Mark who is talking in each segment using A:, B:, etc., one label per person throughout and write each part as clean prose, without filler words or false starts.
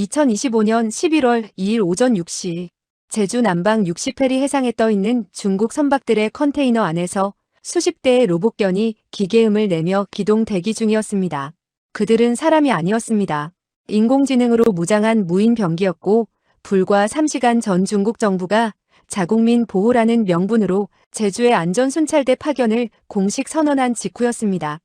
A: 2025년 11월 2일 오전 6시 제주 남방 60해리 해상에 떠있는 중국 선박들의 컨테이너 안에서 수십 대의 로봇견이 기계음을 내며 기동 대기 중이었습니다. 그들은 사람이 아니었습니다. 인공지능으로 무장한 무인 병기였고 불과 3시간 전 중국 정부가 자국민 보호라는 명분으로 제주의 안전순찰대 파견을 공식 선언한 직후였습니다.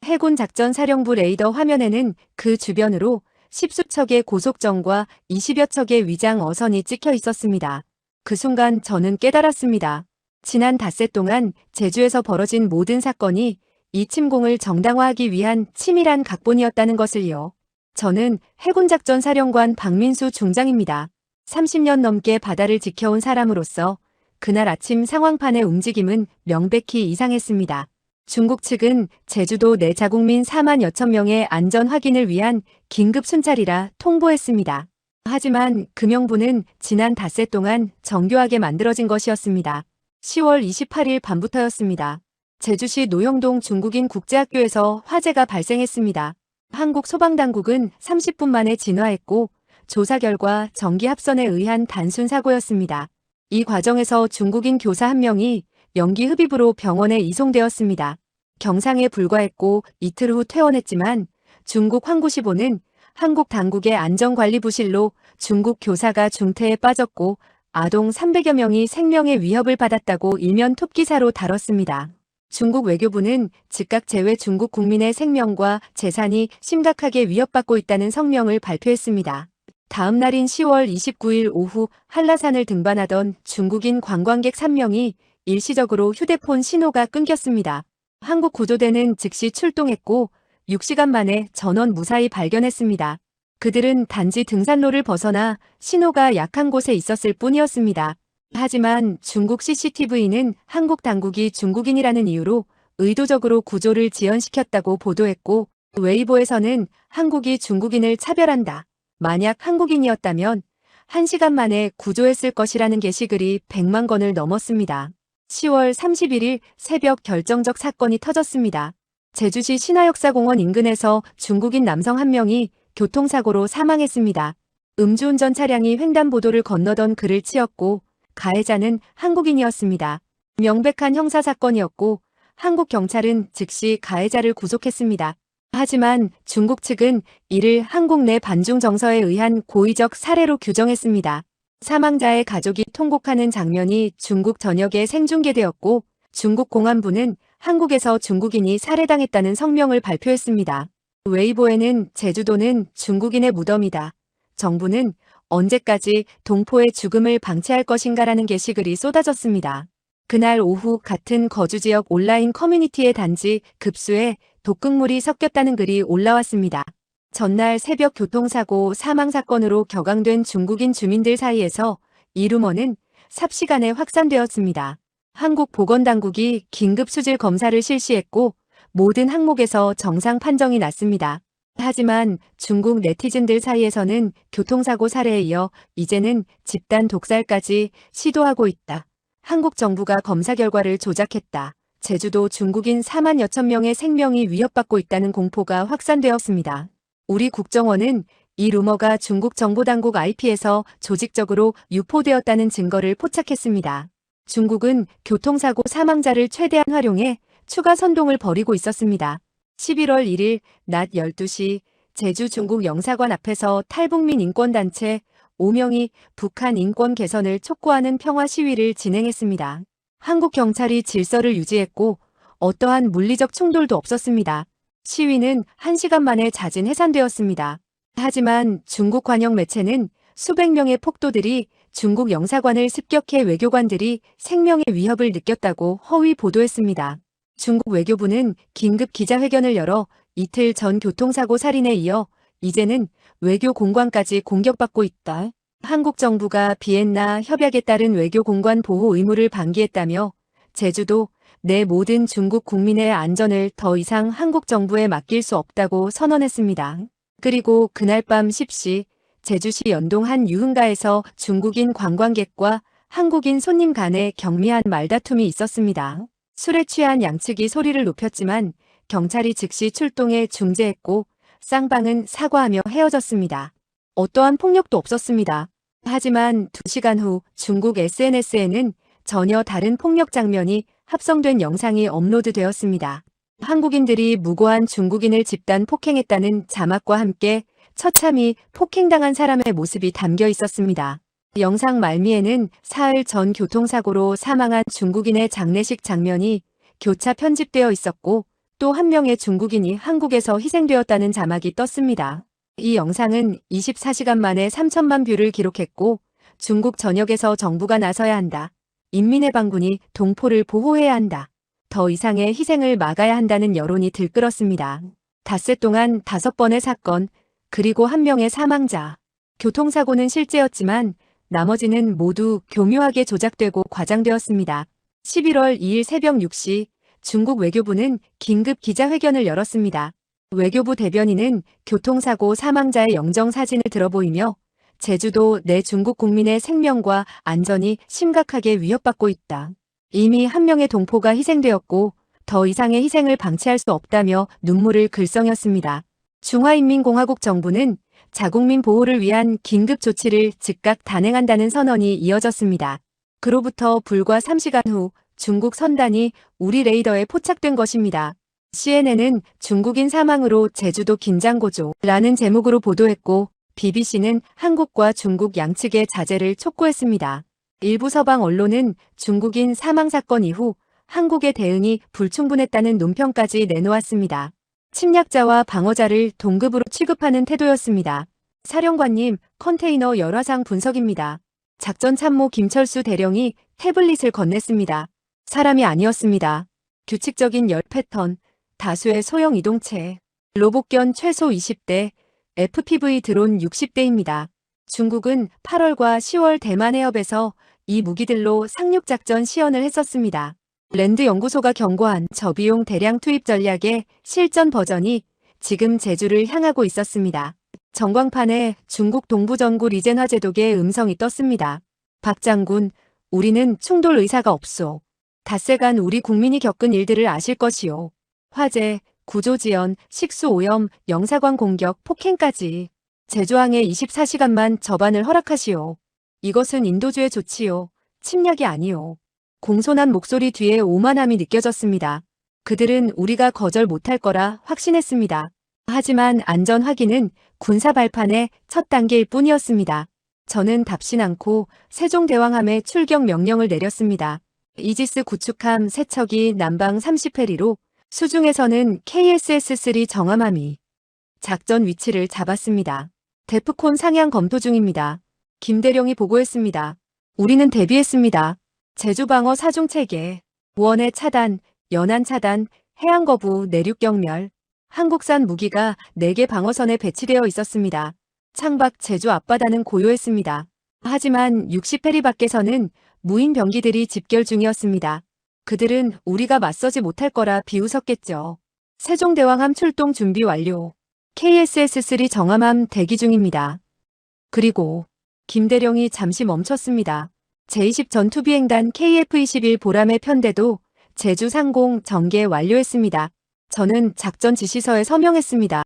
A: 해군 작전사령부 레이더 화면에는 그 주변으로 10수척의 고속정과 20여 척의 위장 어선이 찍혀 있었습니다. 그 순간 저는 깨달았습니다. 지난 닷새 동안 제주에서 벌어진 모든 사건이 이 침공을 정당화하기 위한 치밀한 각본이었다는 것을요. 저는 해군작전사령관 박민수 중장입니다. 30년 넘게 바다를 지켜온 사람으로서 그날 아침 상황판의 움직임은 명백히 이상했습니다. 중국 측은 제주도 내 자국민 4만 여천 명의 안전 확인을 위한 긴급 순찰이라 통보했습니다. 하지만 그 명분은 지난 닷새 동안 정교하게 만들어진 것이었습니다. 10월 28일 밤부터였습니다. 제주시 노영동 중국인 국제학교에서 화재가 발생했습니다. 한국 소방당국은 30분 만에 진화했고 조사 결과 전기 합선에 의한 단순 사고였습니다. 이 과정에서 중국인 교사 한 명이 연기 흡입으로 병원에 이송되었습니다. 경상에 불과했고 이틀 후 퇴원했지만 중국 환구시보는 한국 당국의 안전관리부실로 중국 교사가 중태에 빠졌고 아동 300여 명이 생명의 위협을 받았다고 일면 톱기사로 다뤘습니다. 중국 외교부는 즉각 제외 중국 국민의 생명과 재산이 심각하게 위협받고 있다는 성명을 발표했습니다. 다음 날인 10월 29일 오후 한라산을 등반하던 중국인 관광객 3명이 일시적으로 휴대폰 신호가 끊겼습니다. 한국 구조대는 즉시 출동했고 6시간 만에 전원 무사히 발견했습니다. 그들은 단지 등산로를 벗어나 신호가 약한 곳에 있었을 뿐이었습니다. 하지만 중국 CCTV는 한국 당국이 중국인이라는 이유로 의도적으로 구조를 지연시켰다고 보도했고 웨이보에서는 한국이 중국인을 차별한다. 만약 한국인이었다면 1시간 만에 구조했을 것이라는 게시글이 100만 건을 넘었습니다. 10월 31일 새벽 결정적 사건이 터졌습니다. 제주시 신화역사공원 인근에서 중국인 남성 한 명이 교통사고로 사망했습니다. 음주운전 차량이 횡단보도를 건너던 그를 치었고 가해자는 한국인이었습니다. 명백한 형사사건이었고 한국 경찰은 즉시 가해자를 구속했습니다. 하지만 중국 측은 이를 한국 내 반중 정서에 의한 고의적 살해로 규정했습니다. 사망자의 가족이 통곡하는 장면이 중국 전역에 생중계되었고 중국 공안부는 한국에서 중국인이 살해당했다는 성명을 발표했습니다. 웨이보에는 제주도는 중국인의 무덤이다. 정부는 언제까지 동포의 죽음을 방치할 것인가라는 게시글이 쏟아졌습니다. 그날 오후 같은 거주지역 온라인 커뮤니티에 단지 급수에 독극물이 섞였다는 글이 올라왔습니다. 전날 새벽 교통사고 사망사건으로 격앙된 중국인 주민들 사이에서 이 루머는 삽시간에 확산되었습니다. 한국 보건당국이 긴급 수질 검사를 실시했고 모든 항목에서 정상 판정이 났습니다. 하지만 중국 네티즌들 사이에서는 교통사고 사례에 이어 이제는 집단 독살까지 시도하고 있다. 한국 정부가 검사 결과를 조작했다. 제주도 중국인 4만 여천 명의 생명이 위협받고 있다는 공포가 확산되었습니다. 우리 국정원은 이 루머가 중국 정보당국 IP에서 조직적으로 유포되었다는 증거를 포착했습니다. 중국은 교통사고 사망자를 최대한 활용해 추가 선동을 벌이고 있었습니다. 11월 1일 낮 12시 제주 중국 영사관 앞에서 탈북민 인권단체 5명이 북한 인권 개선을 촉구하는 평화 시위를 진행했습니다. 한국 경찰이 질서를 유지했고 어떠한 물리적 충돌도 없었습니다. 시위는 1시간 만에 잦은 해산되었습니다. 하지만 중국 관영 매체는 수백 명의 폭도들이 중국 영사관을 습격해 외교관들이 생명의 위협을 느꼈다고 허위 보도했습니다. 중국 외교부는 긴급 기자회견을 열어 이틀 전 교통사고 살인에 이어 이제는 외교 공관까지 공격받고 있다. 한국 정부가 비엔나 협약에 따른 외교 공관 보호 의무를 방기했다며 제주도 내 모든 중국 국민의 안전을 더 이상 한국 정부에 맡길 수 없다고 선언했습니다. 그리고 그날 밤 10시 제주시 연동 한 유흥가에서 중국인 관광객과 한국인 손님 간의 경미한 말다툼이 있었습니다. 술에 취한 양측이 소리를 높였지만 경찰이 즉시 출동해 중재했고 쌍방은 사과하며 헤어졌습니다. 어떠한 폭력도 없었습니다. 하지만 2시간 후 중국 SNS에는 전혀 다른 폭력 장면이 합성된 영상이 업로드되었습니다. 한국인들이 무고한 중국인을 집단 폭행했다는 자막과 함께 처참히 폭행당한 사람의 모습이 담겨 있었습니다. 영상 말미에는 사흘 전 교통사고로 사망한 중국인의 장례식 장면이 교차 편집되어 있었고 또 한 명의 중국인이 한국에서 희생되었다는 자막이 떴습니다. 이 영상은 24시간 만에 3천만 뷰를 기록했고 중국 전역에서 정부가 나서야 한다. 인민해방군이 동포를 보호해야 한다. 더 이상의 희생을 막아야 한다는 여론이 들끓었습니다. 닷새 동안 5번의 사건, 그리고 1명의 사망자. 교통사고는 실제였지만 나머지는 모두 교묘하게 조작되고 과장되었습니다. 11월 2일 새벽 6시 중국 외교부는 긴급 기자회견을 열었습니다. 외교부 대변인은 교통사고 사망자의 영정사진을 들어보이며 제주도 내 중국 국민의 생명과 안전이 심각하게 위협받고 있다. 이미 1명의 동포가 희생되었고 더 이상의 희생을 방치할 수 없다며 눈물을 글썽였습니다. 중화인민공화국 정부는 자국민 보호를 위한 긴급 조치를 즉각 단행한다는 선언이 이어졌습니다. 그로부터 불과 3시간 후 중국 선단이 우리 레이더에 포착된 것입니다. CNN은 중국인 사망으로 제주도 긴장고조라는 제목으로 보도했고 BBC는 한국과 중국 양측의 자제를 촉구했습니다. 일부 서방 언론은 중국인 사망 사건 이후 한국의 대응이 불충분했다는 논평까지 내놓았습니다. 침략자와 방어자를 동급으로 취급하는 태도였습니다. 사령관님, 컨테이너 열화상 분석입니다. 작전참모 김철수 대령이 태블릿을 건넸습니다. 사람이 아니었습니다. 규칙적인 열 패턴, 다수의 소형 이동체, 로봇견 최소 20대, FPV 드론 60대입니다. 중국은 8월과 10월 대만 해협에서 이 무기들로 상륙작전 시연을 했었습니다. 랜드 연구소가 경고한 저비용 대량 투입 전략의 실전 버전이 지금 제주를 향하고 있었습니다. 전광판에 중국 동부전구 리젠화 제독의 음성이 떴습니다. 박 장군, 우리는 충돌 의사가 없소. 닷새간 우리 국민이 겪은 일들을 아실 것이오. 화재, 구조지연, 식수오염, 영사관 공격, 폭행까지. 제주항에 24시간만 접안을 허락하시오. 이것은 인도주의 조치요. 침략이 아니오. 공손한 목소리 뒤에 오만함이 느껴졌습니다. 그들은 우리가 거절 못할 거라 확신했습니다. 하지만 안전 확인은 군사 발판의 첫 단계일 뿐이었습니다. 저는 답신 않고 세종대왕함에 출격 명령을 내렸습니다. 이지스 구축함 3척이 남방 30해리로 수중에서는 KSS-3 정함함이 작전 위치를 잡았습니다. 데프콘 상향 검토 중입니다. 김대령이 보고했습니다. 우리는 대비했습니다. 제주방어 사중체계, 원해 차단, 연안 차단, 해안거부, 내륙경멸, 한국산 무기가 4개 방어선에 배치되어 있었습니다. 창밖 제주 앞바다는 고요했습니다. 하지만 60해리 밖에서는 무인 병기들이 집결 중이었습니다. 그들은 우리가 맞서지 못할 거라 비웃었겠죠. 세종대왕함 출동 준비 완료. KSS-3 정함함 대기 중입니다. 그리고 김대령이 잠시 멈췄습니다. 제20 전투비행단 KF-21 보람의 편대도 제주 상공 전개 완료했습니다. 저는 작전 지시서에 서명했습니다.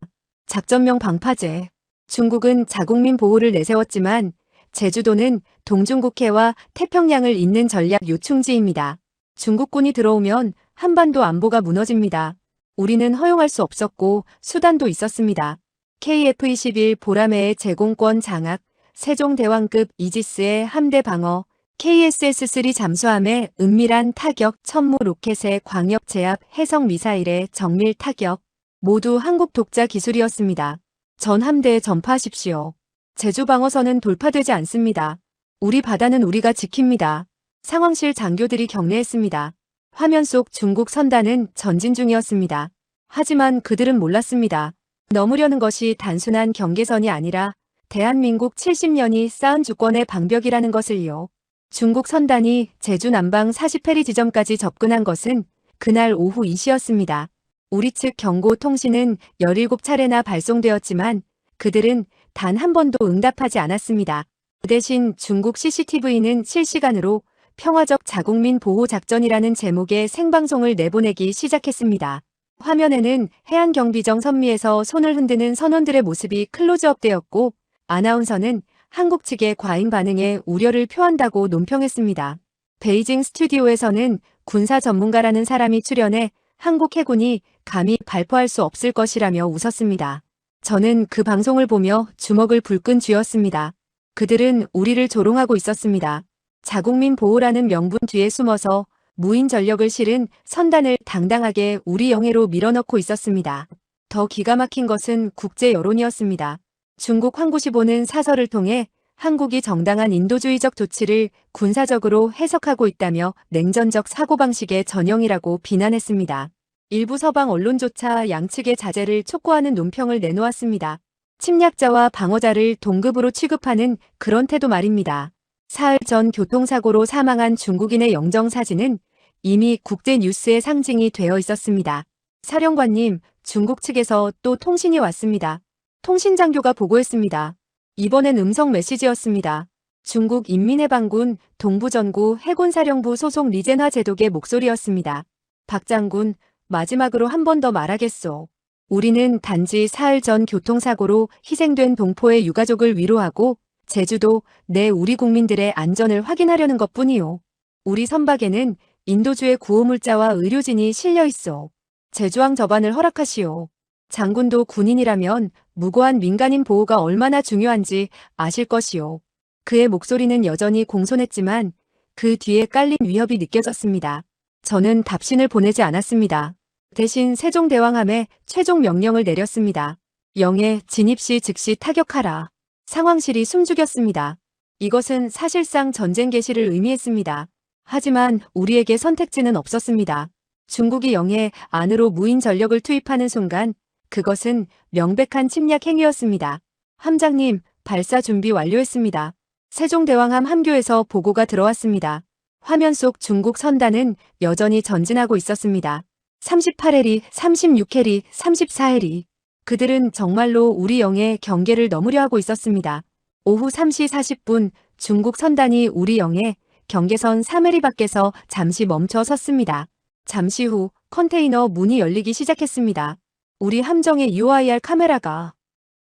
A: 작전명 방파제. 중국은 자국민 보호를 내세웠지만 제주도는 동중국해와 태평양을 잇는 전략 요충지입니다. 중국군이 들어오면 한반도 안보가 무너집니다. 우리는 허용할 수 없었고 수단도 있었습니다. KF-21 보람해의 제공권 장악, 세종대왕급 이지스의 함대 방어, KSS-3 잠수함의 은밀한 타격, 천무 로켓의 광역 제압, 해성 미사일의 정밀 타격, 모두 한국 독자 기술이었습니다. 전 함대에 전파하십시오. 제주 방어선은 돌파되지 않습니다. 우리 바다는 우리가 지킵니다. 상황실 장교들이 격려했습니다. 화면 속 중국 선단은 전진 중이었습니다. 하지만 그들은 몰랐습니다. 넘으려는 것이 단순한 경계선이 아니라 대한민국 70년이 쌓은 주권의 방벽이라는 것을요. 중국 선단이 제주 남방 40해리 지점까지 접근한 것은 그날 오후 2시였습니다. 우리 측 경고 통신은 17차례나 발송되었지만 그들은 단 한 번도 응답하지 않았습니다. 그 대신 중국 CCTV는 실시간으로 평화적 자국민 보호 작전이라는 제목의 생방송을 내보내기 시작했습니다. 화면에는 해안경비정 선미에서 손을 흔드는 선원들의 모습이 클로즈업되었고 아나운서는 한국 측의 과잉 반응에 우려를 표한다고 논평했습니다. 베이징 스튜디오에서는 군사 전문가라는 사람이 출연해 한국 해군이 감히 발포할 수 없을 것이라며 웃었습니다. 저는 그 방송을 보며 주먹을 불끈 쥐었습니다. 그들은 우리를 조롱하고 있었습니다. 자국민 보호라는 명분 뒤에 숨어서 무인 전력을 실은 선단을 당당하게 우리 영해로 밀어넣고 있었습니다. 더 기가 막힌 것은 국제 여론이었습니다. 중국 환구시보는 사설을 통해 한국이 정당한 인도주의적 조치를 군사적으로 해석하고 있다며 냉전적 사고방식의 전형이라고 비난했습니다. 일부 서방 언론조차 양측의 자제를 촉구하는 논평을 내놓았습니다. 침략자와 방어자를 동급으로 취급하는 그런 태도 말입니다. 사흘 전 교통사고로 사망한 중국인의 영정사진은 이미 국제뉴스의 상징이 되어 있었습니다. 사령관님, 중국 측에서 또 통신이 왔습니다. 통신장교가 보고했습니다. 이번엔 음성 메시지였습니다. 중국 인민해방군 동부전구 해군사령부 소속 리젠화 제독의 목소리였습니다. 박 장군, 마지막으로 한 번 더 말하겠소. 우리는 단지 사흘 전 교통사고로 희생된 동포의 유가족을 위로하고 제주도 내 우리 국민들의 안전을 확인하려는 것뿐이요. 우리 선박에는 인도주의 구호물자와 의료진이 실려 있어. 제주항 접안을 허락하시오. 장군도 군인이라면 무고한 민간인 보호가 얼마나 중요한지 아실 것이오. 그의 목소리는 여전히 공손했지만 그 뒤에 깔린 위협이 느껴졌습니다. 저는 답신을 보내지 않았습니다. 대신 세종대왕함에 최종 명령을 내렸습니다. 영해 진입 시 즉시 타격하라. 상황실이 숨죽였습니다. 이것은 사실상 전쟁 개시를 의미했습니다. 하지만 우리에게 선택지는 없었습니다. 중국이 영해 안으로 무인 전력을 투입하는 순간 그것은 명백한 침략 행위였습니다. 함장님, 발사 준비 완료했습니다. 세종대왕함 함교에서 보고가 들어왔습니다. 화면 속 중국 선단은 여전히 전진하고 있었습니다. 38해리, 36해리, 34해리. 그들은 정말로 우리 영해 경계를 넘으려 하고 있었습니다. 오후 3시 40분 중국 선단이 우리 영해 경계선 3해리 밖에서 잠시 멈춰 섰습니다. 잠시 후 컨테이너 문이 열리기 시작했습니다. 우리 함정의 UIR 카메라가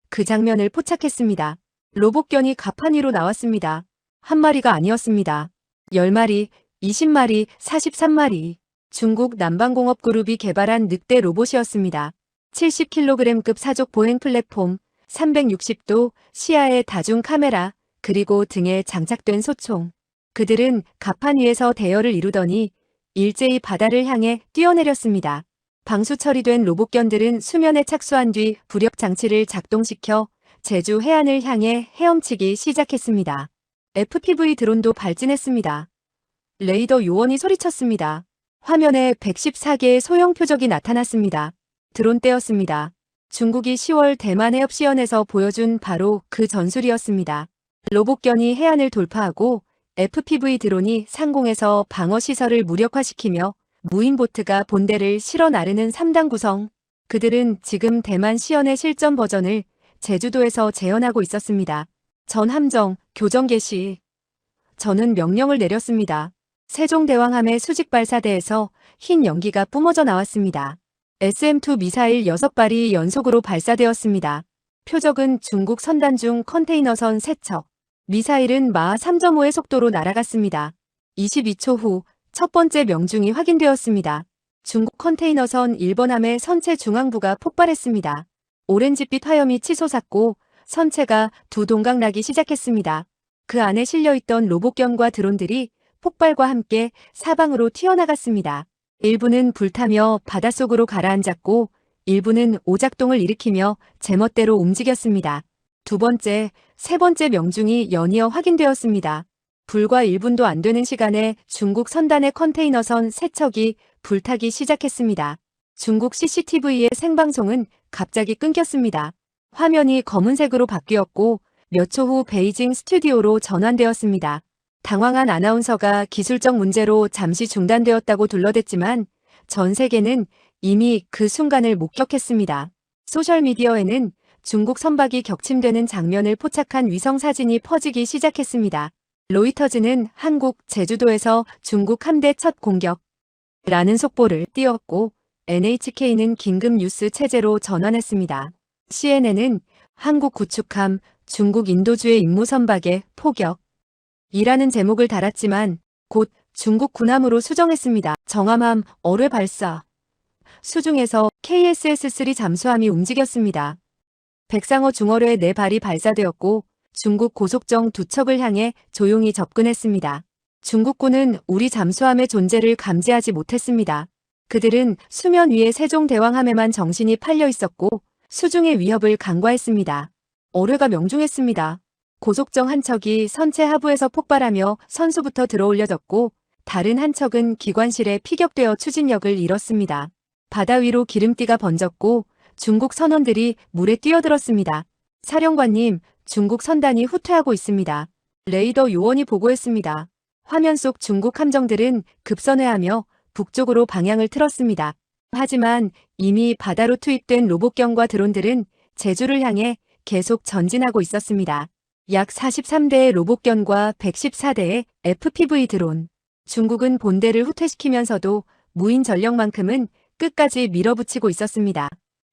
A: 그 장면을 포착했습니다. 로봇견이 갑판 위로 나왔습니다. 한 마리가 아니었습니다. 10마리, 20마리, 43마리. 중국 남방공업그룹이 개발한 늑대 로봇이었습니다. 70kg급 사족 보행 플랫폼, 360도 시야의 다중 카메라, 그리고 등에 장착된 소총. 그들은 갑판 위에서 대열을 이루더니 일제히 바다를 향해 뛰어내렸습니다. 방수 처리된 로봇견들은 수면에 착수한 뒤 부력 장치를 작동시켜 제주 해안을 향해 헤엄치기 시작했습니다. FPV 드론도 발진했습니다. 레이더 요원이 소리쳤습니다. 화면에 114개의 소형 표적이 나타났습니다. 드론 때였습니다. 중국이 10월 대만 해협시연에서 보여준 바로 그 전술이었습니다. 로봇견이 해안을 돌파하고 FPV 드론이 상공에서 방어시설을 무력화시키며 무인보트가 본대를 실어 나르는 3단 구성. 그들은 지금 대만 시연의 실전 버전을 제주도에서 재현하고 있었습니다. 전 함정, 교정 개시. 저는 명령을 내렸습니다. 세종대왕함의 수직발사대에서 흰 연기가 뿜어져 나왔습니다. SM-2 미사일 6발이 연속으로 발사되었습니다. 표적은 중국 선단 중 컨테이너선 3척. 미사일은 마하 3.5의 속도로 날아갔습니다. 22초 후 첫 번째 명중이 확인되었습니다. 중국 컨테이너선 1번함의 선체 중앙부가 폭발했습니다. 오렌지빛 화염이 치솟았고 선체가 두 동강 나기 시작했습니다. 그 안에 실려있던 로봇견과 드론들이 폭발과 함께 사방으로 튀어나갔습니다. 일부는 불타며 바닷속으로 가라앉았고 일부는 오작동을 일으키며 제멋대로 움직였습니다. 두 번째, 세 번째 명중이 연이어 확인되었습니다. 불과 1분도 안 되는 시간에 중국 선단의 컨테이너선 3척이 불타기 시작했습니다. 중국 CCTV의 생방송은 갑자기 끊겼습니다. 화면이 검은색으로 바뀌었고 몇 초 후 베이징 스튜디오로 전환되었습니다. 당황한 아나운서가 기술적 문제로 잠시 중단되었다고 둘러댔지만 전 세계는 이미 그 순간을 목격했습니다. 소셜미디어에는 중국 선박이 격침되는 장면을 포착한 위성사진이 퍼지기 시작했습니다. 로이터즈는 한국 제주도에서 중국 함대 첫 공격라는 속보를 띄웠고 NHK는 긴급 뉴스 체제로 전환했습니다. CNN은 한국 구축함 중국 인도주의 임무 선박의 포격 이라는 제목을 달았지만 곧 중국 군함으로 수정했습니다. 정함함 어뢰 발사 수중에서 KSS-3 잠수함이 움직였습니다. 백상어 중어뢰의 4발이 발사되었고 중국 고속정 2척을 향해 조용히 접근했습니다. 중국군은 우리 잠수함의 존재를 감지하지 못했습니다. 그들은 수면 위의 세종대왕함에만 정신이 팔려 있었고 수중의 위협을 간과했습니다. 어뢰가 명중했습니다. 고속정 한 척이 선체 하부에서 폭발하며 선수부터 들어올려졌고 다른 한 척은 기관실에 피격되어 추진력을 잃었습니다. 바다 위로 기름띠가 번졌고 중국 선원들이 물에 뛰어들었습니다. 사령관님, 중국 선단이 후퇴하고 있습니다. 레이더 요원이 보고했습니다. 화면 속 중국 함정들은 급선회하며 북쪽으로 방향을 틀었습니다. 하지만 이미 바다로 투입된 로봇경과 드론들은 제주를 향해 계속 전진하고 있었습니다. 약 43대의 로봇견과 114대의 FPV 드론. 중국은 본대를 후퇴시키면서도 무인 전력만큼은 끝까지 밀어붙이고 있었습니다.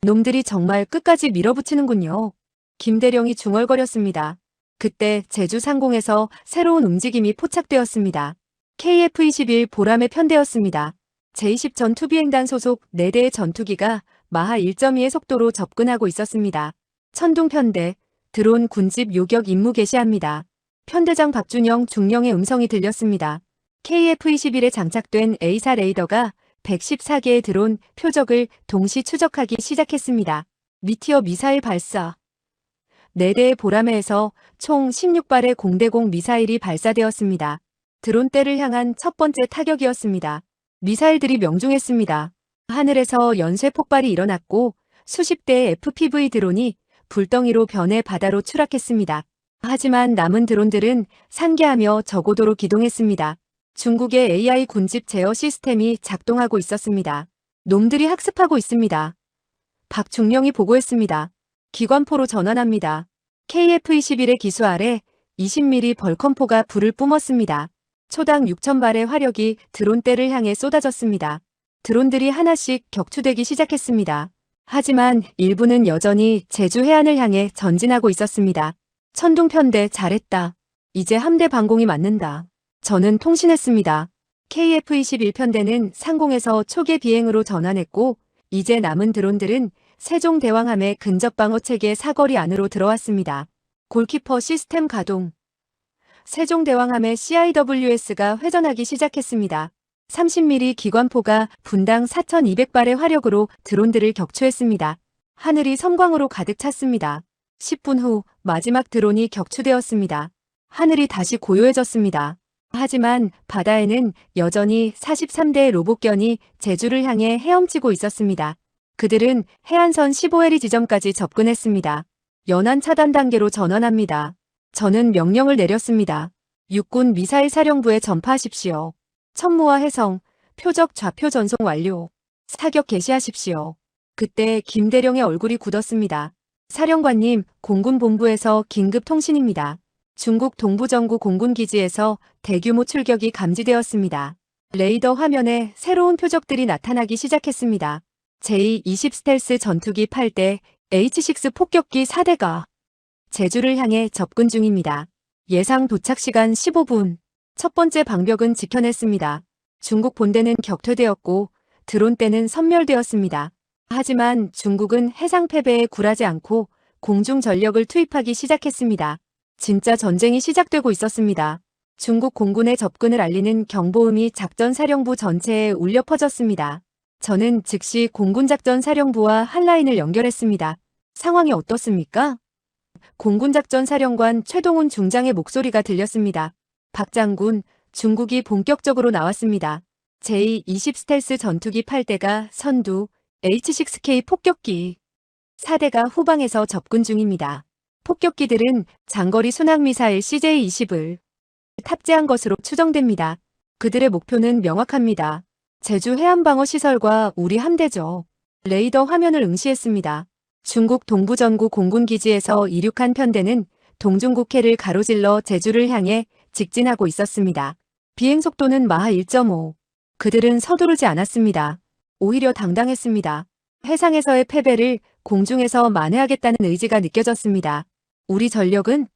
A: 놈들이 정말 끝까지 밀어붙이는군요. 김대령이 중얼거렸습니다. 그때 제주 상공에서 새로운 움직임이 포착되었습니다. KF-21 보람의 편대였습니다. 제20 전투비행단 소속 4대의 전투기가 마하 1.2의 속도로 접근하고 있었습니다. 천둥편대, 드론 군집 요격 임무 개시합니다. 편대장 박준영 중령의 음성이 들렸습니다. KF-21에 장착된 A사 레이더가 114개의 드론 표적을 동시 추적하기 시작했습니다. 미티어 미사일 발사 4대의 보라매에서 총 16발의 공대공 미사일이 발사되었습니다. 드론대를 향한 첫 번째 타격이었습니다. 미사일들이 명중했습니다. 하늘에서 연쇄 폭발이 일어났고 수십 대의 FPV 드론이 불덩이로 변해 바다로 추락했습니다. 하지만 남은 드론들은 상계하며 저고도로 기동했습니다. 중국의 AI 군집 제어 시스템이 작동하고 있었습니다. 놈들이 학습하고 있습니다. 박중령이 보고했습니다. 기관포로 전환합니다. KF-21의 기수 아래 20mm 벌컨포가 불을 뿜었습니다. 초당 6,000발의 화력이 드론대를 향해 쏟아졌습니다. 드론들이 하나씩 격추되기 시작했습니다. 하지만 일부는 여전히 제주 해안을 향해 전진하고 있었습니다. 천둥편대 잘했다. 이제 함대 방공이 맞는다. 저는 통신했습니다. KF-21편대는 상공에서 초계 비행으로 전환했고 이제 남은 드론들은 세종대왕함의 근접방어체계 사거리 안으로 들어왔습니다. 골키퍼 시스템 가동. 세종대왕함의 CIWS가 회전하기 시작했습니다. 30mm 기관포가 분당 4,200발의 화력으로 드론들을 격추했습니다. 하늘이 섬광으로 가득 찼습니다. 10분 후 마지막 드론이 격추되었습니다. 하늘이 다시 고요해졌습니다. 하지만 바다에는 여전히 43대의 로봇견이 제주를 향해 헤엄치고 있었습니다. 그들은 해안선 15해리 지점까지 접근했습니다. 연안 차단 단계로 전환합니다. 저는 명령을 내렸습니다. 육군 미사일 사령부에 전파하십시오. 천무와 해성, 표적 좌표 전송 완료. 사격 개시하십시오. 그때 김대령의 얼굴이 굳었습니다. 사령관님, 공군본부에서 긴급 통신입니다. 중국 동부정구 공군기지에서 대규모 출격이 감지되었습니다. 레이더 화면에 새로운 표적들이 나타나기 시작했습니다. 제20 스텔스 전투기 8대, H6 폭격기 4대가 제주를 향해 접근 중입니다. 예상 도착 시간 15분. 첫 번째 방벽은 지켜냈습니다. 중국 본대는 격퇴되었고 드론대는 섬멸되었습니다. 하지만 중국은 해상 패배에 굴하지 않고 공중 전력을 투입하기 시작했습니다. 진짜 전쟁이 시작되고 있었습니다. 중국 공군의 접근을 알리는 경보음이 작전사령부 전체에 울려 퍼졌습니다. 저는 즉시 공군작전사령부와 한라인을 연결했습니다. 상황이 어떻습니까? 공군작전사령관 최동훈 중장의 목소리가 들렸습니다. 박 장군, 중국이 본격적으로 나왔습니다. 제20 스텔스 전투기 8대가 선두, H6K 폭격기 4대가 후방에서 접근 중입니다. 폭격기들은 장거리 순항미사일 CJ-20을 탑재한 것으로 추정됩니다. 그들의 목표는 명확합니다. 제주 해안방어시설과 우리 함대죠. 레이더 화면을 응시했습니다. 중국 동부전구 공군기지에서 이륙한 편대는 동중국해를 가로질러 제주를 향해 직진하고 있었습니다. 비행속도는 마하 1.5. 그들은 서두르지 않았습니다. 오히려 당당했습니다. 해상에서의 패배를 공중에서 만회하겠다는 의지가 느껴졌습니다. 우리 전력은?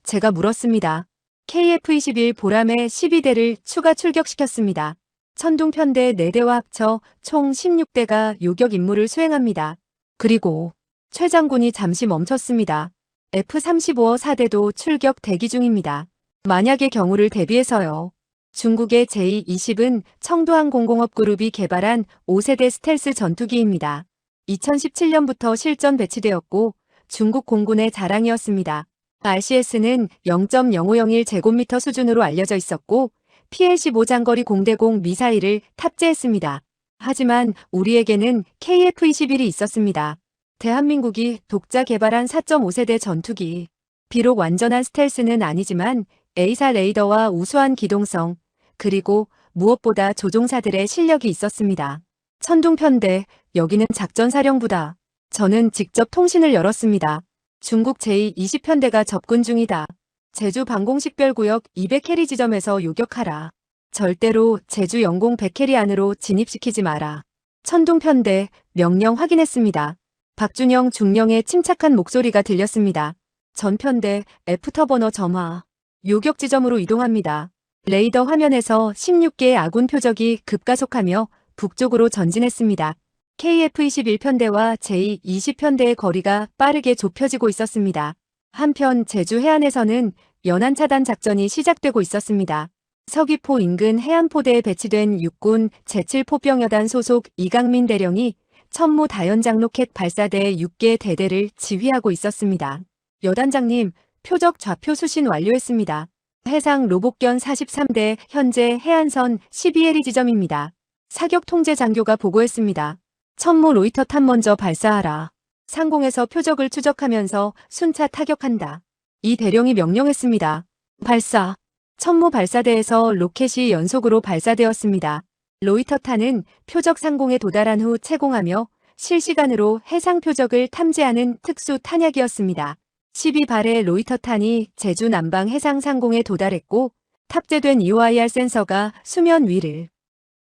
A: 제가 물었습니다. KF-21 보람의 12대를 추가 출격시켰습니다. 천둥편대 4대와 합쳐 총 16대가 요격 임무를 수행합니다. 그리고 최 장군이 잠시 멈췄습니다. F-35어 4대도 출격 대기 중입니다. 만약의 경우를 대비해서요. 중국의 J-20은 청도항공공업 그룹이 개발한 5세대 스텔스 전투기입니다. 2017년부터 실전 배치되었고 중국 공군의 자랑이었습니다. RCS는 0.0501제곱미터 수준으로 알려져 있었고 PL-15 장거리 공대공 미사일을 탑재했습니다. 하지만 우리에게는 KF-21이 있었습니다. 대한민국이 독자 개발한 4.5세대 전투기. 비록 완전한 스텔스는 아니지만 A사 레이더와 우수한 기동성, 그리고 무엇보다 조종사들의 실력이 있었습니다. 천둥편대, 여기는 작전사령부다. 저는 직접 통신을 열었습니다. 중국 제20편대가 접근 중이다. 제주 방공식별구역 200캐리 지점에서 요격하라. 절대로 제주 영공 100캐리 안으로 진입시키지 마라. 천둥편대, 명령 확인했습니다. 박준영 중령의 침착한 목소리가 들렸습니다. 전편대 F터버너 점화. 요격 지점으로 이동합니다. 레이더 화면에서 16개의 아군 표적이 급가속하며 북쪽으로 전진했습니다. KF-21편대와 J-20편대의 거리가 빠르게 좁혀지고 있었습니다. 한편 제주 해안에서는 연안차단 작전이 시작되고 있었습니다. 서귀포 인근 해안포대에 배치된 육군 제7포병여단 소속 이강민 대령이 천무 다연장 로켓 발사대 6개 대대를 지휘하고 있었습니다. 여단장님, 표적 좌표 수신 완료했습니다. 해상 로봇견 43대 현재 해안선 12해리 지점입니다. 사격 통제 장교가 보고했습니다. 천무 로이터탄 먼저 발사하라. 상공에서 표적을 추적하면서 순차 타격한다. 이 대령이 명령했습니다. 발사. 천무 발사대에서 로켓이 연속으로 발사되었습니다. 로이터탄은 표적 상공에 도달한 후 채공하며 실시간으로 해상 표적을 탐지하는 특수 탄약이었습니다. 12발의 로이터탄이 제주 남방 해상 상공에 도달했고 탑재된 EOIR 센서가 수면 위를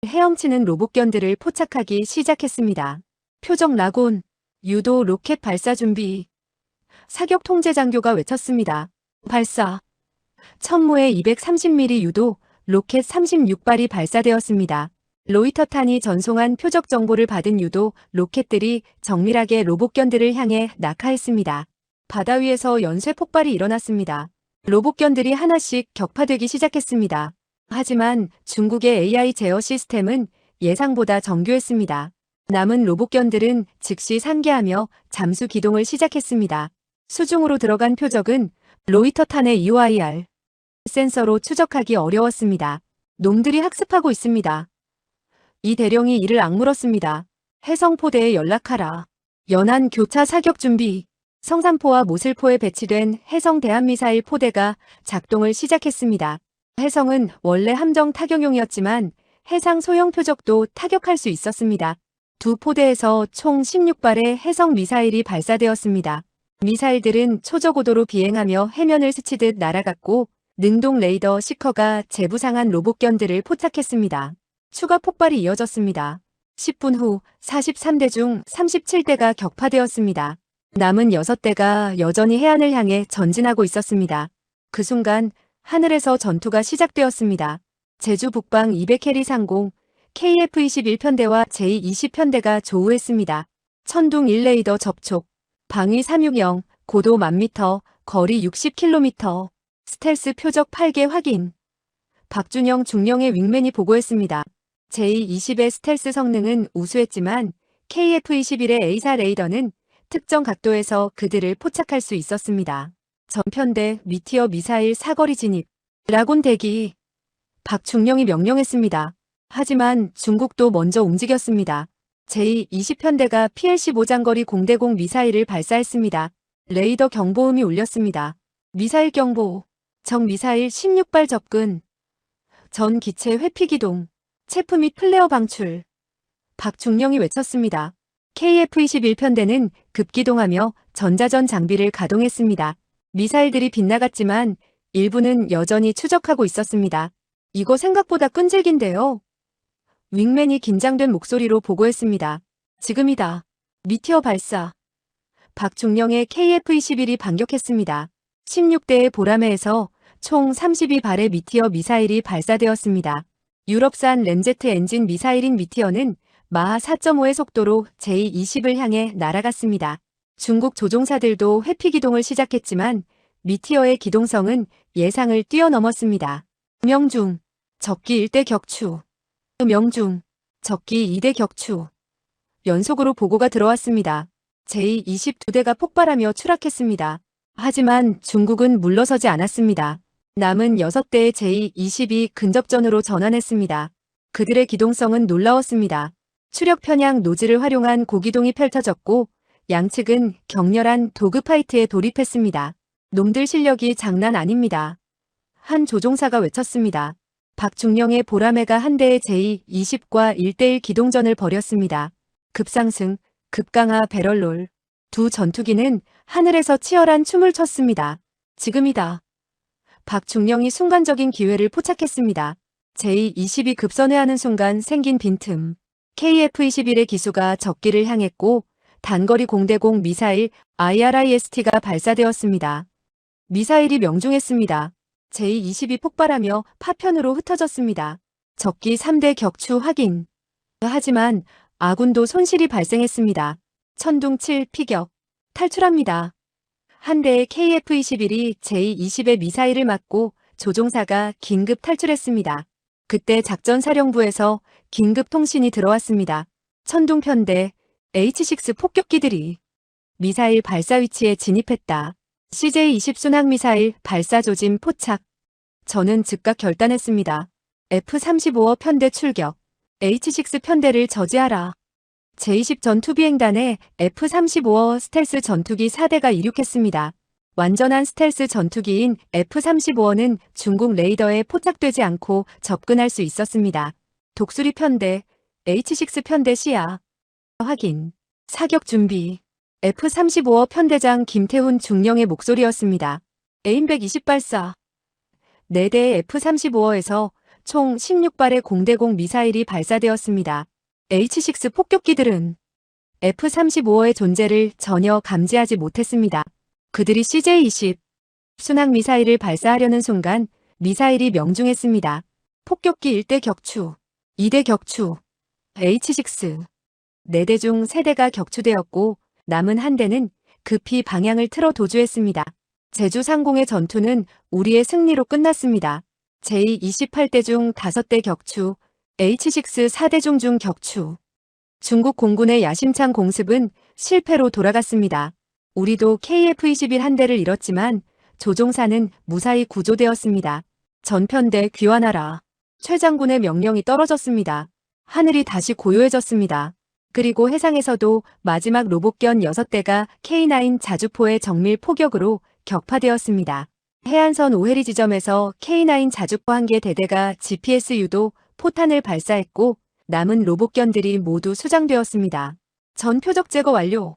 A: 헤엄치는 로봇견들을 포착하기 시작했습니다. 표적 라곤, 유도 로켓 발사 준비. 사격 통제 장교가 외쳤습니다. 발사. 천무에 230mm 유도 로켓 36발이 발사되었습니다. 로이터탄이 전송한 표적 정보를 받은 유도 로켓들이 정밀하게 로봇견들을 향해 낙하했습니다. 바다 위에서 연쇄 폭발이 일어났습니다. 로봇견들이 하나씩 격파되기 시작했습니다. 하지만 중국의 AI 제어 시스템은 예상보다 정교했습니다. 남은 로봇견들은 즉시 상계하며 잠수 기동을 시작했습니다. 수중으로 들어간 표적은 로이터탄의 EOIR 센서로 추적하기 어려웠습니다. 놈들이 학습하고 있습니다. 이 대령이 이를 악물었습니다. 해성포대에 연락하라. 연안 교차 사격 준비. 성산포와 모슬포에 배치된 해성 대한미사일 포대가 작동을 시작했습니다. 해성은 원래 함정 타격용이었지만 해상 소형 표적도 타격할 수 있었습니다. 두 포대에서 총 16발의 해성 미사일이 발사되었습니다. 미사일들은 초저고도로 비행하며 해면을 스치듯 날아갔고 능동 레이더 시커가 재부상한 로봇견들을 포착했습니다. 추가 폭발이 이어졌습니다. 10분 후 43대 중 37대가 격파되었습니다. 남은 6대가 여전히 해안을 향해 전진하고 있었습니다. 그 순간 하늘에서 전투가 시작되었습니다. 제주 북방 200캐리 상공, KF-21편대와 J-20편대가 조우했습니다. 천둥 1레이더 접촉, 방위 360, 고도 1000m, 거리 60km, 스텔스 표적 8개 확인. 박준영 중령의 윙맨이 보고했습니다. J-20의 스텔스 성능은 우수했지만 KF-21의 A사 레이더는 특정 각도에서 그들을 포착할 수 있었습니다. 전편대 미티어 미사일 사거리 진입. 라곤 대기. 박중령이 명령했습니다. 하지만 중국도 먼저 움직였습니다. J-20편대가 PL-15 장거리 공대공 미사일을 발사했습니다. 레이더 경보음이 울렸습니다. 미사일 경보. 적 미사일 16발 접근. 전 기체 회피 기동. 체프 및 플레어 방출. 박중령이 외쳤습니다. KF-21편대는 급기동하며 전자전 장비를 가동했습니다. 미사일들이 빗나갔지만 일부는 여전히 추적하고 있었습니다. 이거 생각보다 끈질긴데요. 윙맨이 긴장된 목소리로 보고했습니다. 지금이다. 미티어 발사. 박중령의 KF-21이 반격했습니다. 16대의 보라매에서 총 32발의 미티어 미사일이 발사되었습니다. 유럽산 램제트 엔진 미사일인 미티어는 마하 4.5의 속도로 J-20을 향해 날아갔습니다. 중국 조종사들도 회피 기동을 시작했지만 미티어의 기동성은 예상을 뛰어넘었습니다. 명중, 적기 1대 격추. 명중, 적기 2대 격추. 연속으로 보고가 들어왔습니다. J-20 2대가 폭발하며 추락했습니다. 하지만 중국은 물러서지 않았습니다. 남은 6대의 J-20이 근접전으로 전환했습니다. 그들의 기동성은 놀라웠습니다. 추력 편향 노즐을 활용한 고기동이 펼쳐졌고 양측은 격렬한 도그파이트에 돌입했습니다. 놈들 실력이 장난 아닙니다. 한 조종사가 외쳤습니다. 박중령의 보라매가 한 대의 J-20과 1대1 기동전을 벌였습니다. 급상승, 급강하 배럴롤. 두 전투기는 하늘에서 치열한 춤을 췄습니다. 지금이다. 박중령이 순간적인 기회를 포착했습니다. J-20이 급선회하는 순간 생긴 빈틈. KF-21의 기수가 적기를 향했고 단거리 공대공 미사일 IRIS-T가 발사되었습니다. 미사일이 명중했습니다. J-20이 폭발하며 파편으로 흩어졌습니다. 적기 3대 격추 확인. 하지만 아군도 손실이 발생했습니다. 천둥 7 피격. 탈출합니다. 한 대의 KF-21이 J-20의 미사일을 맞고 조종사가 긴급 탈출했습니다. 그때 작전사령부에서 긴급 통신이 들어왔습니다. 천둥편대 H-6 폭격기들이 미사일 발사 위치에 진입했다. CJ-20 순항미사일 발사 조짐 포착. 저는 즉각 결단했습니다. F-35어 편대 출격. H-6 편대를 저지하라. 제20 전투비행단에 F-35어 스텔스 전투기 4대가 이륙했습니다. 완전한 스텔스 전투기인 F-35어는 중국 레이더에 포착되지 않고 접근할 수 있었습니다. 독수리 편대, H-6 편대 시야 확인, 사격 준비. F-35어 편대장 김태훈 중령의 목소리였습니다. 에임 120발사. 4대의 F-35어에서 총 16발의 공대공 미사일이 발사되었습니다. H-6 폭격기들은 F-35어의 존재를 전혀 감지하지 못했습니다. 그들이 CJ-20 순항미사일을 발사하려는 순간 미사일이 명중했습니다. 폭격기 1대 격추, 2대 격추, H-6 4대 중 3대가 격추되었고 남은 한 대는 급히 방향을 틀어 도주했습니다. 제주 상공의 전투는 우리의 승리로 끝났습니다. J-28대 중 5대 격추, H-6 4대 중 격추. 중국 공군의 야심찬 공습은 실패로 돌아갔습니다. 우리도 KF-21 한 대를 잃었지만 조종사는 무사히 구조되었습니다. 전편대 귀환하라. 최 장군의 명령이 떨어졌습니다. 하늘이 다시 고요해졌습니다. 그리고 해상에서도 마지막 로봇견 6대가 K9 자주포의 정밀 포격으로 격파되었습니다. 해안선 오해리 지점에서 K9 자주포 1개 대대가 GPS 유도 포탄을 발사했고 남은 로봇견들이 모두 수장되었습니다. 전 표적 제거 완료.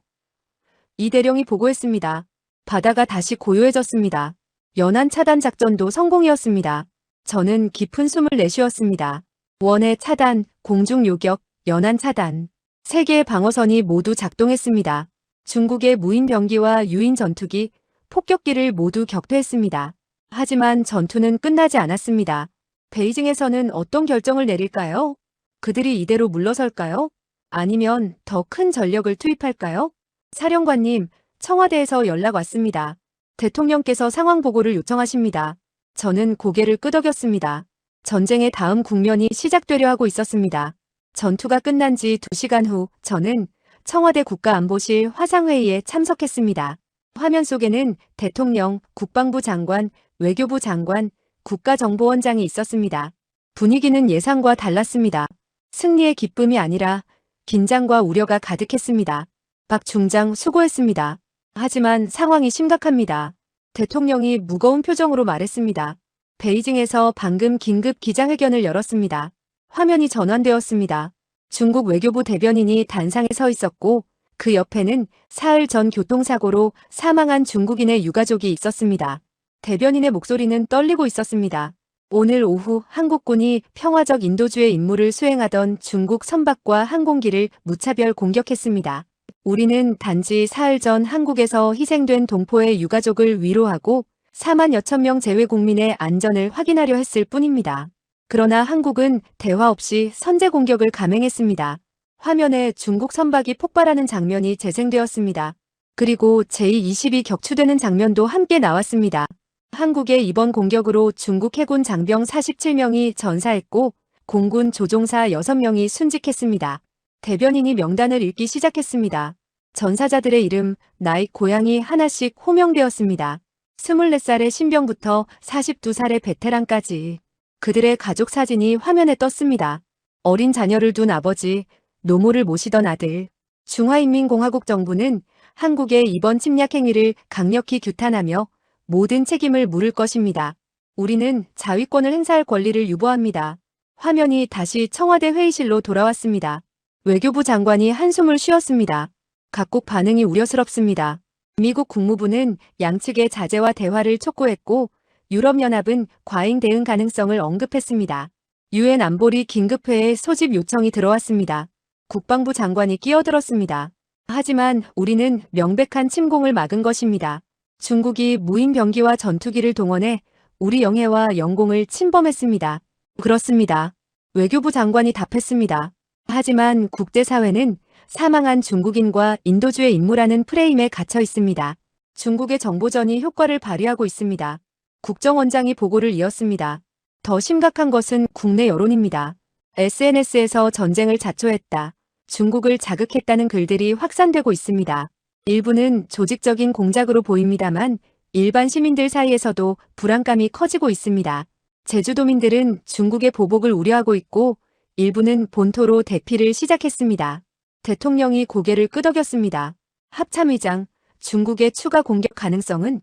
A: 이대령이 보고했습니다. 바다가 다시 고요해졌습니다. 연안 차단 작전도 성공이었습니다. 저는 깊은 숨을 내쉬었습니다. 원해 차단, 공중 요격, 연안 차단. 3개의 방어선이 모두 작동했습니다. 중국의 무인 병기와 유인 전투기, 폭격기를 모두 격퇴했습니다. 하지만 전투는 끝나지 않았습니다. 베이징에서는 어떤 결정을 내릴까요? 그들이 이대로 물러설까요? 아니면 더 큰 전력을 투입할까요? 사령관님, 청와대에서 연락 왔습니다. 대통령께서 상황 보고를 요청하십니다. 저는 고개를 끄덕였습니다. 전쟁의 다음 국면이 시작되려 하고 있었습니다. 전투가 끝난 지 2시간 후 저는 청와대 국가안보실 화상회의에 참석했습니다. 화면 속에는 대통령, 국방부 장관, 외교부 장관, 국가정보원장이 있었습니다. 분위기는 예상과 달랐습니다. 승리의 기쁨이 아니라 긴장과 우려가 가득했습니다. 박 중장 수고했습니다. 하지만 상황이 심각합니다. 대통령이 무거운 표정으로 말했습니다. 베이징에서 방금 긴급 기자회견을 열었습니다. 화면이 전환되었습니다. 중국 외교부 대변인이 단상에 서 있었고 그 옆에는 사흘 전 교통사고로 사망한 중국인의 유가족이 있었습니다. 대변인의 목소리는 떨리고 있었습니다. 오늘 오후 한국군이 평화적 인도주의 임무를 수행하던 중국 선박과 항공기를 무차별 공격했습니다. 우리는 단지 사흘 전 한국에서 희생된 동포의 유가족을 위로하고 4만여 천 명 재외 국민의 안전을 확인하려 했을 뿐입니다. 그러나 한국은 대화 없이 선제 공격을 감행했습니다. 화면에 중국 선박이 폭발하는 장면이 재생되었습니다. 그리고 제22 격추되는 장면도 함께 나왔습니다. 한국의 이번 공격으로 중국 해군 장병 47명이 전사했고 공군 조종사 6명이 순직했습니다. 대변인이 명단을 읽기 시작했습니다. 전사자들의 이름, 나이, 고향이 하나씩 호명되었습니다. 24살의 신병부터 42살의 베테랑까지. 그들의 가족 사진이 화면에 떴습니다. 어린 자녀를 둔 아버지, 노모를 모시던 아들. 중화인민공화국 정부는 한국의 이번 침략 행위를 강력히 규탄하며 모든 책임을 물을 것입니다. 우리는 자위권을 행사할 권리를 유보합니다. 화면이 다시 청와대 회의실로 돌아왔습니다. 외교부 장관이 한숨을 쉬었습니다. 각국 반응이 우려스럽습니다. 미국 국무부는 양측의 자제와 대화를 촉구했고 유럽연합은 과잉 대응 가능성을 언급했습니다. 유엔 안보리 긴급회의 소집 요청이 들어왔습니다. 국방부 장관이 끼어들었습니다. 하지만 우리는 명백한 침공을 막은 것입니다. 중국이 무인 병기와 전투기를 동원해 우리 영해와 영공을 침범했습니다. 그렇습니다. 외교부 장관이 답했습니다. 하지만 국제사회는 사망한 중국인과 인도주의 임무라는 프레임에 갇혀 있습니다. 중국의 정보전이 효과를 발휘하고 있습니다. 국정원장이 보고를 이었습니다. 더 심각한 것은 국내 여론입니다. SNS에서 전쟁을 자초했다. 중국을 자극했다는 글들이 확산되고 있습니다. 일부는 조직적인 공작으로 보입니다만 일반 시민들 사이에서도 불안감이 커지고 있습니다. 제주도민들은 중국의 보복을 우려하고 있고 일부는 본토로 대피를 시작했습니다. 대통령이 고개를 끄덕였습니다. 합참의장, 중국의 추가 공격 가능성은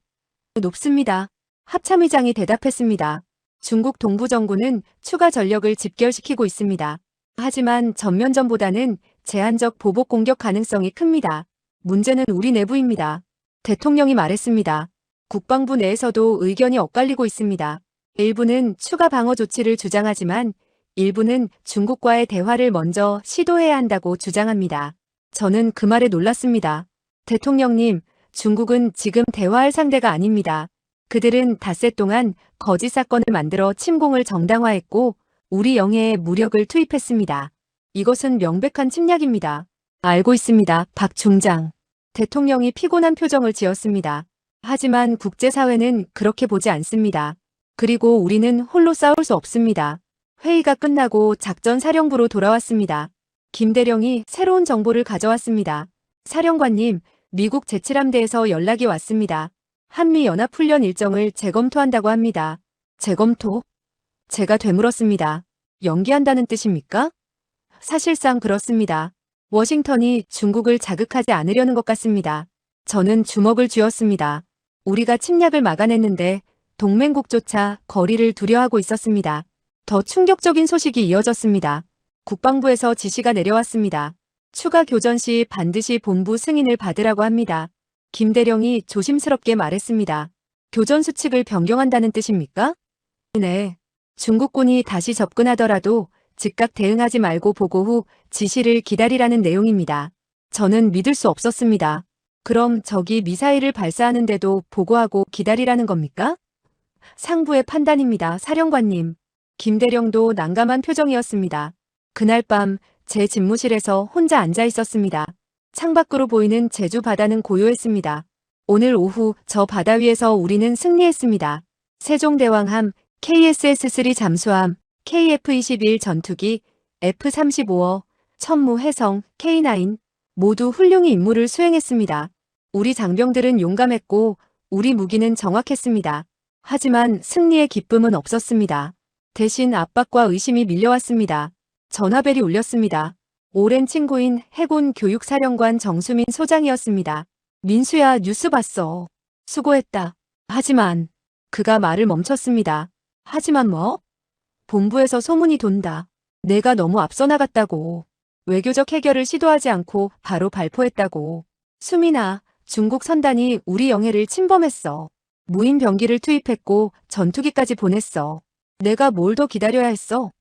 A: 높습니다. 합참의장이 대답했습니다. 중국 동부정부는 추가 전력을 집결시키고 있습니다. 하지만 전면전보다는 제한적 보복 공격 가능성이 큽니다. 문제는 우리 내부입니다. 대통령이 말했습니다. 국방부 내에서도 의견이 엇갈리고 있습니다. 일부는 추가 방어 조치를 주장하지만 일부는 중국과의 대화를 먼저 시도해야 한다고 주장합니다. 저는 그 말에 놀랐습니다. 대통령님, 중국은 지금 대화할 상대가 아닙니다. 그들은 닷새 동안 거짓 사건을 만들어 침공을 정당화했고 우리 영해에 무력을 투입했습니다. 이것은 명백한 침략입니다. 알고 있습니다, 박 중장. 대통령이 피곤한 표정을 지었습니다. 하지만 국제사회는 그렇게 보지 않습니다. 그리고 우리는 홀로 싸울 수 없습니다. 회의가 끝나고 작전사령부로 돌아왔습니다. 김대령이 새로운 정보를 가져왔습니다. 사령관님, 미국 제7함대에서 연락이 왔습니다. 한미연합훈련 일정을 재검토한다고 합니다. 재검토? 제가 되물었습니다. 연기한다는 뜻입니까? 사실상 그렇습니다. 워싱턴이 중국을 자극하지 않으려는 것 같습니다. 저는 주먹을 쥐었습니다. 우리가 침략을 막아냈는데 동맹국조차 거리를 두려워하고 있었습니다. 더 충격적인 소식이 이어졌습니다. 국방부에서 지시가 내려왔습니다. 추가 교전 시 반드시 본부 승인을 받으라고 합니다. 김대령이 조심스럽게 말했습니다. 교전 수칙을 변경한다는 뜻입니까? 네. 중국군이 다시 접근하더라도 즉각 대응하지 말고 보고 후 지시를 기다리라는 내용입니다. 저는 믿을 수 없었습니다. 그럼 적이 미사일을 발사하는데도 보고하고 기다리라는 겁니까? 상부의 판단입니다, 사령관님. 김대령도 난감한 표정이었습니다. 그날 밤 제 집무실에서 혼자 앉아 있었습니다. 창밖으로 보이는 제주 바다는 고요했습니다. 오늘 오후 저 바다 위에서 우리는 승리했습니다. 세종대왕함, KSS-3 잠수함, KF-21 전투기, F-35어, 천무 해성, K9 모두 훌륭히 임무를 수행했습니다. 우리 장병들은 용감했고 우리 무기는 정확했습니다. 하지만 승리의 기쁨은 없었습니다. 대신 압박과 의심이 밀려왔습니다. 전화벨이 울렸습니다. 오랜 친구인 해군 교육사령관 정수민 소장이었습니다. 민수야, 뉴스 봤어. 수고했다. 하지만 그가 말을 멈췄습니다. 하지만 뭐? 본부에서 소문이 돈다. 내가 너무 앞서 나갔다고. 외교적 해결을 시도하지 않고 바로 발포했다고. 수민아, 중국 선단이 우리 영해를 침범했어. 무인 병기를 투입했고 전투기까지 보냈어. 내가 뭘 더 기다려야 했어?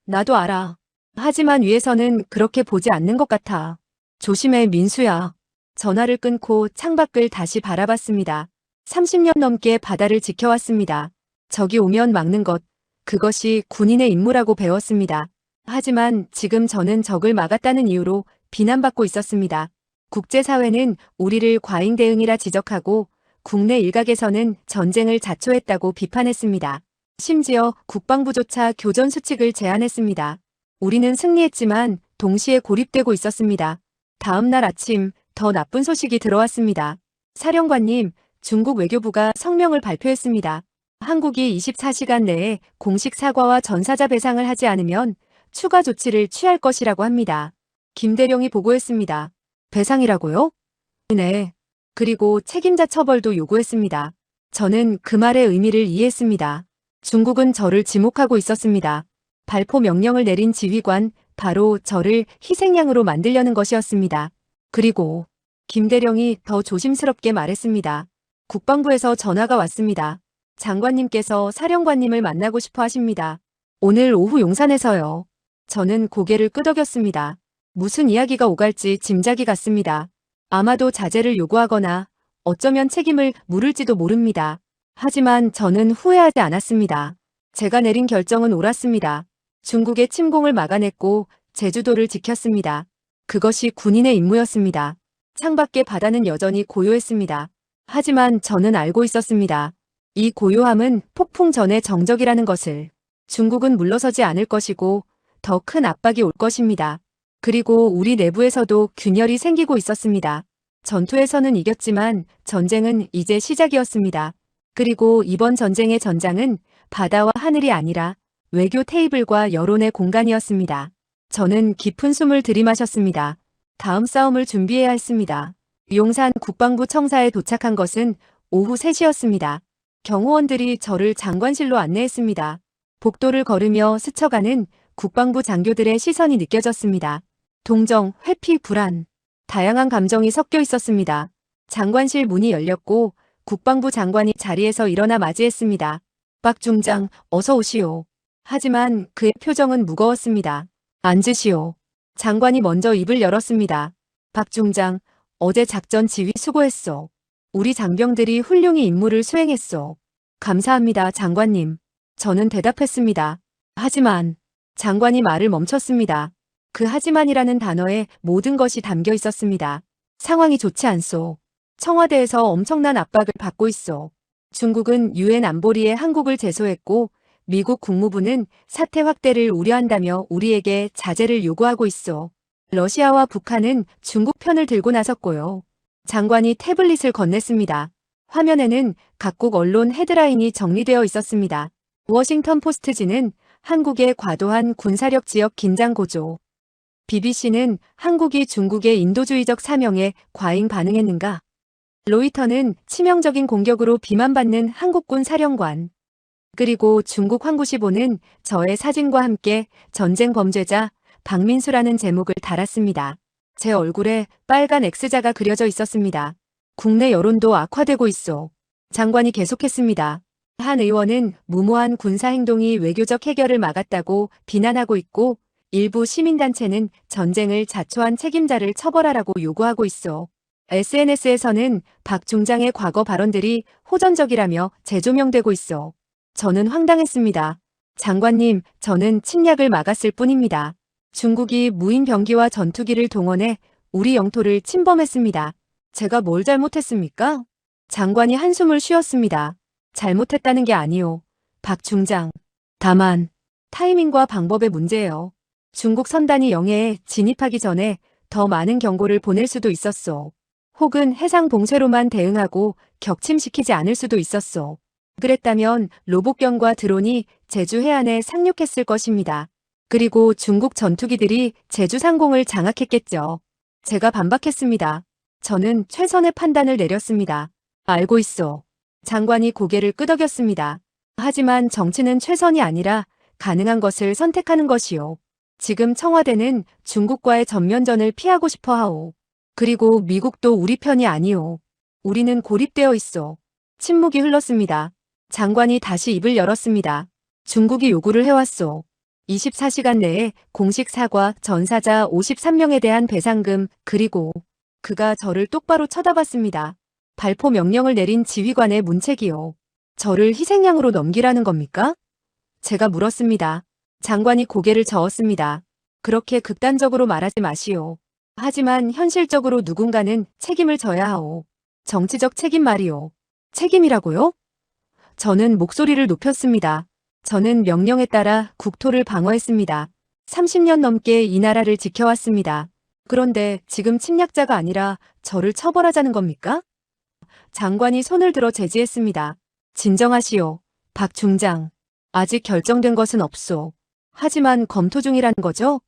A: 나도 알아. 하지만 위에서는 그렇게 보지 않는 것 같아. 조심해, 민수야. 전화를 끊고 창밖을 다시 바라봤습니다. 30년 넘게 바다를 지켜왔습니다. 적이 오면 막는 것, 그것이 군인의 임무라고 배웠습니다. 하지만 지금 저는 적을 막았다는 이유로 비난받고 있었습니다. 국제사회는 우리를 과잉 대응이라 지적하고 국내 일각에서는 전쟁을 자초했다고 비판했습니다. 심지어 국방부조차 교전 수칙을 제안했습니다. 우리는 승리했지만 동시에 고립되고 있었습니다. 다음 날 아침 더 나쁜 소식이 들어왔습니다. 사령관님, 중국 외교부가 성명을 발표했습니다. 한국이 24시간 내에 공식 사과와 전사자 배상을 하지 않으면 추가 조치를 취할 것이라고 합니다. 김대령이 보고했습니다. 배상이라고요? 네. 그리고 책임자 처벌도 요구했습니다. 저는 그 말의 의미를 이해했습니다. 중국은 저를 지목하고 있었습니다. 발포 명령을 내린 지휘관, 바로 저를 희생양으로 만들려는 것이었습니다. 그리고 김대령이 더 조심스럽게 말했습니다. 국방부에서 전화가 왔습니다. 장관님께서 사령관님을 만나고 싶어 하십니다. 오늘 오후 용산에서요. 저는 고개를 끄덕였습니다. 무슨 이야기가 오갈지 짐작이 갔습니다. 아마도 자제를 요구하거나 어쩌면 책임을 물을지도 모릅니다. 하지만 저는 후회하지 않았습니다. 제가 내린 결정은 옳았습니다. 중국의 침공을 막아냈고 제주도를 지켰습니다. 그것이 군인의 임무였습니다. 창밖의 바다는 여전히 고요했습니다. 하지만 저는 알고 있었습니다. 이 고요함은 폭풍 전의 정적이라는 것을. 중국은 물러서지 않을 것이고 더 큰 압박이 올 것입니다. 그리고 우리 내부에서도 균열이 생기고 있었습니다. 전투에서는 이겼지만 전쟁은 이제 시작이었습니다. 그리고 이번 전쟁의 전장은 바다와 하늘이 아니라 외교 테이블과 여론의 공간이었습니다. 저는 깊은 숨을 들이마셨습니다. 다음 싸움을 준비해야 했습니다. 용산 국방부 청사에 도착한 것은 오후 3시였습니다. 경호원들이 저를 장관실로 안내했습니다. 복도를 걸으며 스쳐가는 국방부 장교들의 시선이 느껴졌습니다. 동정, 회피, 불안, 다양한 감정이 섞여 있었습니다. 장관실 문이 열렸고 국방부 장관이 자리에서 일어나 맞이했습니다. 박 중장, 어서 오시오. 하지만 그의 표정은 무거웠습니다. 앉으시오. 장관이 먼저 입을 열었습니다. 박 중장, 어제 작전 지휘 수고했소. 우리 장병들이 훌륭히 임무를 수행했소. 감사합니다, 장관님. 저는 대답했습니다. 하지만 장관이 말을 멈췄습니다. 그 하지만이라는 단어에 모든 것이 담겨 있었습니다. 상황이 좋지 않소. 청와대에서 엄청난 압박을 받고 있소. 중국은 유엔 안보리에 한국을 제소했고 미국 국무부는 사태 확대를 우려한다며 우리에게 자제를 요구하고 있소. 러시아와 북한은 중국 편을 들고 나섰고요. 장관이 태블릿을 건넸습니다. 화면에는 각국 언론 헤드라인이 정리되어 있었습니다. 워싱턴 포스트지는 한국의 과도한 군사력 지역 긴장 고조. BBC는 한국이 중국의 인도주의적 사명에 과잉 반응했는가? 로이터는 치명적인 공격으로 비난받는 한국군 사령관. 그리고 중국 환구시보는 저의 사진과 함께 전쟁 범죄자 박민수라는 제목을 달았습니다. 제 얼굴에 빨간 X자가 그려져 있었습니다. 국내 여론도 악화되고 있어. 장관이 계속했습니다. 한 의원은 무모한 군사행동이 외교적 해결을 막았다고 비난하고 있고 일부 시민단체는 전쟁을 자초한 책임자를 처벌하라고 요구하고 있어. SNS에서는 박 중장의 과거 발언들이 호전적이라며 재조명되고 있어. 저는 황당했습니다. 장관님, 저는 침략을 막았을 뿐입니다. 중국이 무인 병기와 전투기를 동원해 우리 영토를 침범했습니다. 제가 뭘 잘못했습니까? 장관이 한숨을 쉬었습니다. 잘못했다는 게 아니오. 박 중장. 다만 타이밍과 방법의 문제예요. 중국 선단이 영해에 진입하기 전에 더 많은 경고를 보낼 수도 있었어. 혹은 해상 봉쇄로만 대응하고 격침시키지 않을 수도 있었어. 그랬다면 로봇견과 드론이 제주 해안에 상륙했을 것입니다. 그리고 중국 전투기들이 제주 상공을 장악했겠죠. 제가 반박했습니다. 저는 최선의 판단을 내렸습니다. 알고 있어. 장관이 고개를 끄덕였습니다. 하지만 정치는 최선이 아니라 가능한 것을 선택하는 것이요. 지금 청와대는 중국과의 전면전을 피하고 싶어 하오. 그리고 미국도 우리 편이 아니오. 우리는 고립되어 있어. 침묵이 흘렀습니다. 장관이 다시 입을 열었습니다. 중국이 요구를 해왔소. 24시간 내에 공식 사과 전사자 53명에 대한 배상금, 그리고 그가 저를 똑바로 쳐다봤습니다. 발포 명령을 내린 지휘관의 문책이요. 저를 희생양으로 넘기라는 겁니까? 제가 물었습니다. 장관이 고개를 저었습니다. 그렇게 극단적으로 말하지 마시오. 하지만 현실적으로 누군가는 책임을 져야 하오. 정치적 책임 말이오. 책임이라고요? 저는 목소리를 높였습니다. 저는 명령에 따라 국토를 방어했습니다. 30년 넘게 이 나라를 지켜왔습니다. 그런데 지금 침략자가 아니라 저를 처벌하자는 겁니까? 장관이 손을 들어 제지했습니다. 진정하시오. 박 중장. 아직 결정된 것은 없소. 하지만 검토 중이라는 거죠?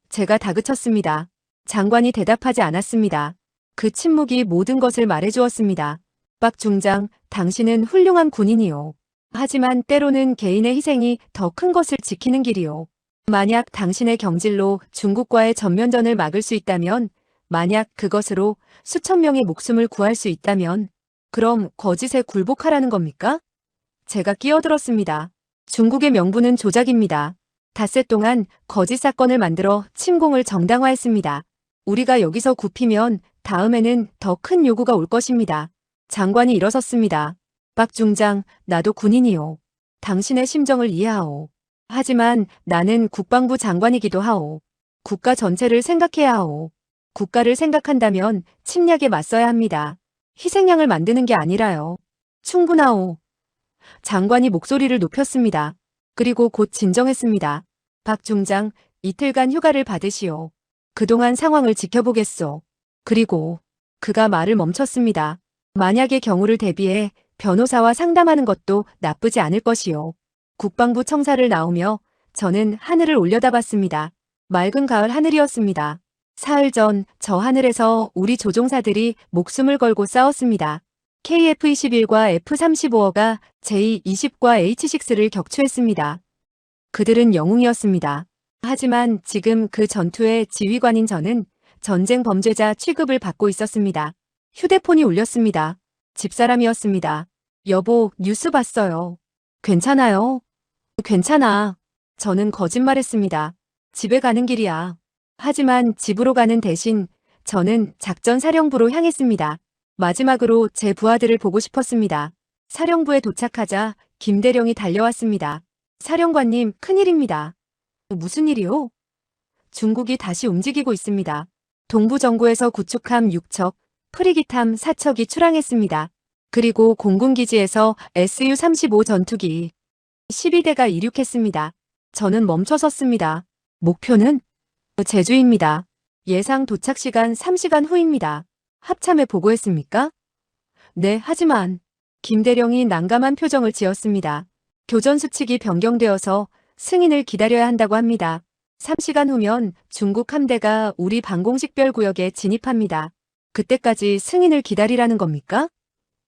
A: 제가 다그쳤습니다. 장관이 대답하지 않았습니다. 그 침묵이 모든 것을 말해주었습니다. 박 중장, 당신은 훌륭한 군인이요. 하지만 때로는 개인의 희생이 더 큰 것을 지키는 길이요. 만약 당신의 경질로 중국과의 전면전을 막을 수 있다면, 만약 그것으로 수천 명의 목숨을 구할 수 있다면, 그럼 거짓에 굴복하라는 겁니까? 제가 끼어들었습니다. 중국의 명분은 조작입니다. 닷새 동안 거짓 사건을 만들어 침공을 정당화했습니다. 우리가 여기서 굽히면 다음에는 더 큰 요구가 올 것입니다. 장관이 일어섰습니다. 박 중장, 나도 군인이요. 당신의 심정을 이해하오. 하지만 나는 국방부 장관이기도 하오. 국가 전체를 생각해야 하오. 국가를 생각한다면 침략에 맞서야 합니다. 희생양을 만드는 게 아니라요. 충분하오. 장관이 목소리를 높였습니다. 그리고 곧 진정했습니다. 박 중장, 이틀간 휴가를 받으시오. 그동안 상황을 지켜보겠소. 그리고 그가 말을 멈췄습니다. 만약의 경우를 대비해 변호사와 상담하는 것도 나쁘지 않을 것이요. 국방부 청사를 나오며 저는 하늘을 올려다봤습니다. 맑은 가을 하늘이었습니다. 사흘 전 저 하늘에서 우리 조종사들이 목숨을 걸고 싸웠습니다. KF-21과 F-35가 J-20과 H-6를 격추했습니다. 그들은 영웅이었습니다. 하지만 지금 그 전투의 지휘관인 저는 전쟁 범죄자 취급을 받고 있었습니다. 휴대폰이 울렸습니다. 집사람이었습니다. 여보, 뉴스 봤어요. 괜찮아요? 괜찮아. 저는 거짓말했습니다. 집에 가는 길이야. 하지만 집으로 가는 대신 저는 작전 사령부로 향했습니다. 마지막으로 제 부하들을 보고 싶었습니다. 사령부에 도착하자 김대령이 달려왔습니다. 사령관님, 큰일입니다. 무슨 일이요? 중국이 다시 움직이고 있습니다. 동부정구에서 구축함 6척, 프리기탐 4척이 출항했습니다. 그리고 공군기지에서 Su-35 전투기 12대가 이륙했습니다. 저는 멈춰 섰습니다. 목표는? 제주입니다. 예상 도착 시간 3시간 후입니다. 합참에 보고했습니까? 네, 하지만 김대령이 난감한 표정을 지었습니다. 교전 수칙이 변경되어서 승인을 기다려야 한다고 합니다. 3시간 후면 중국 함대가 우리 방공식별 구역에 진입합니다. 그때까지 승인을 기다리라는 겁니까?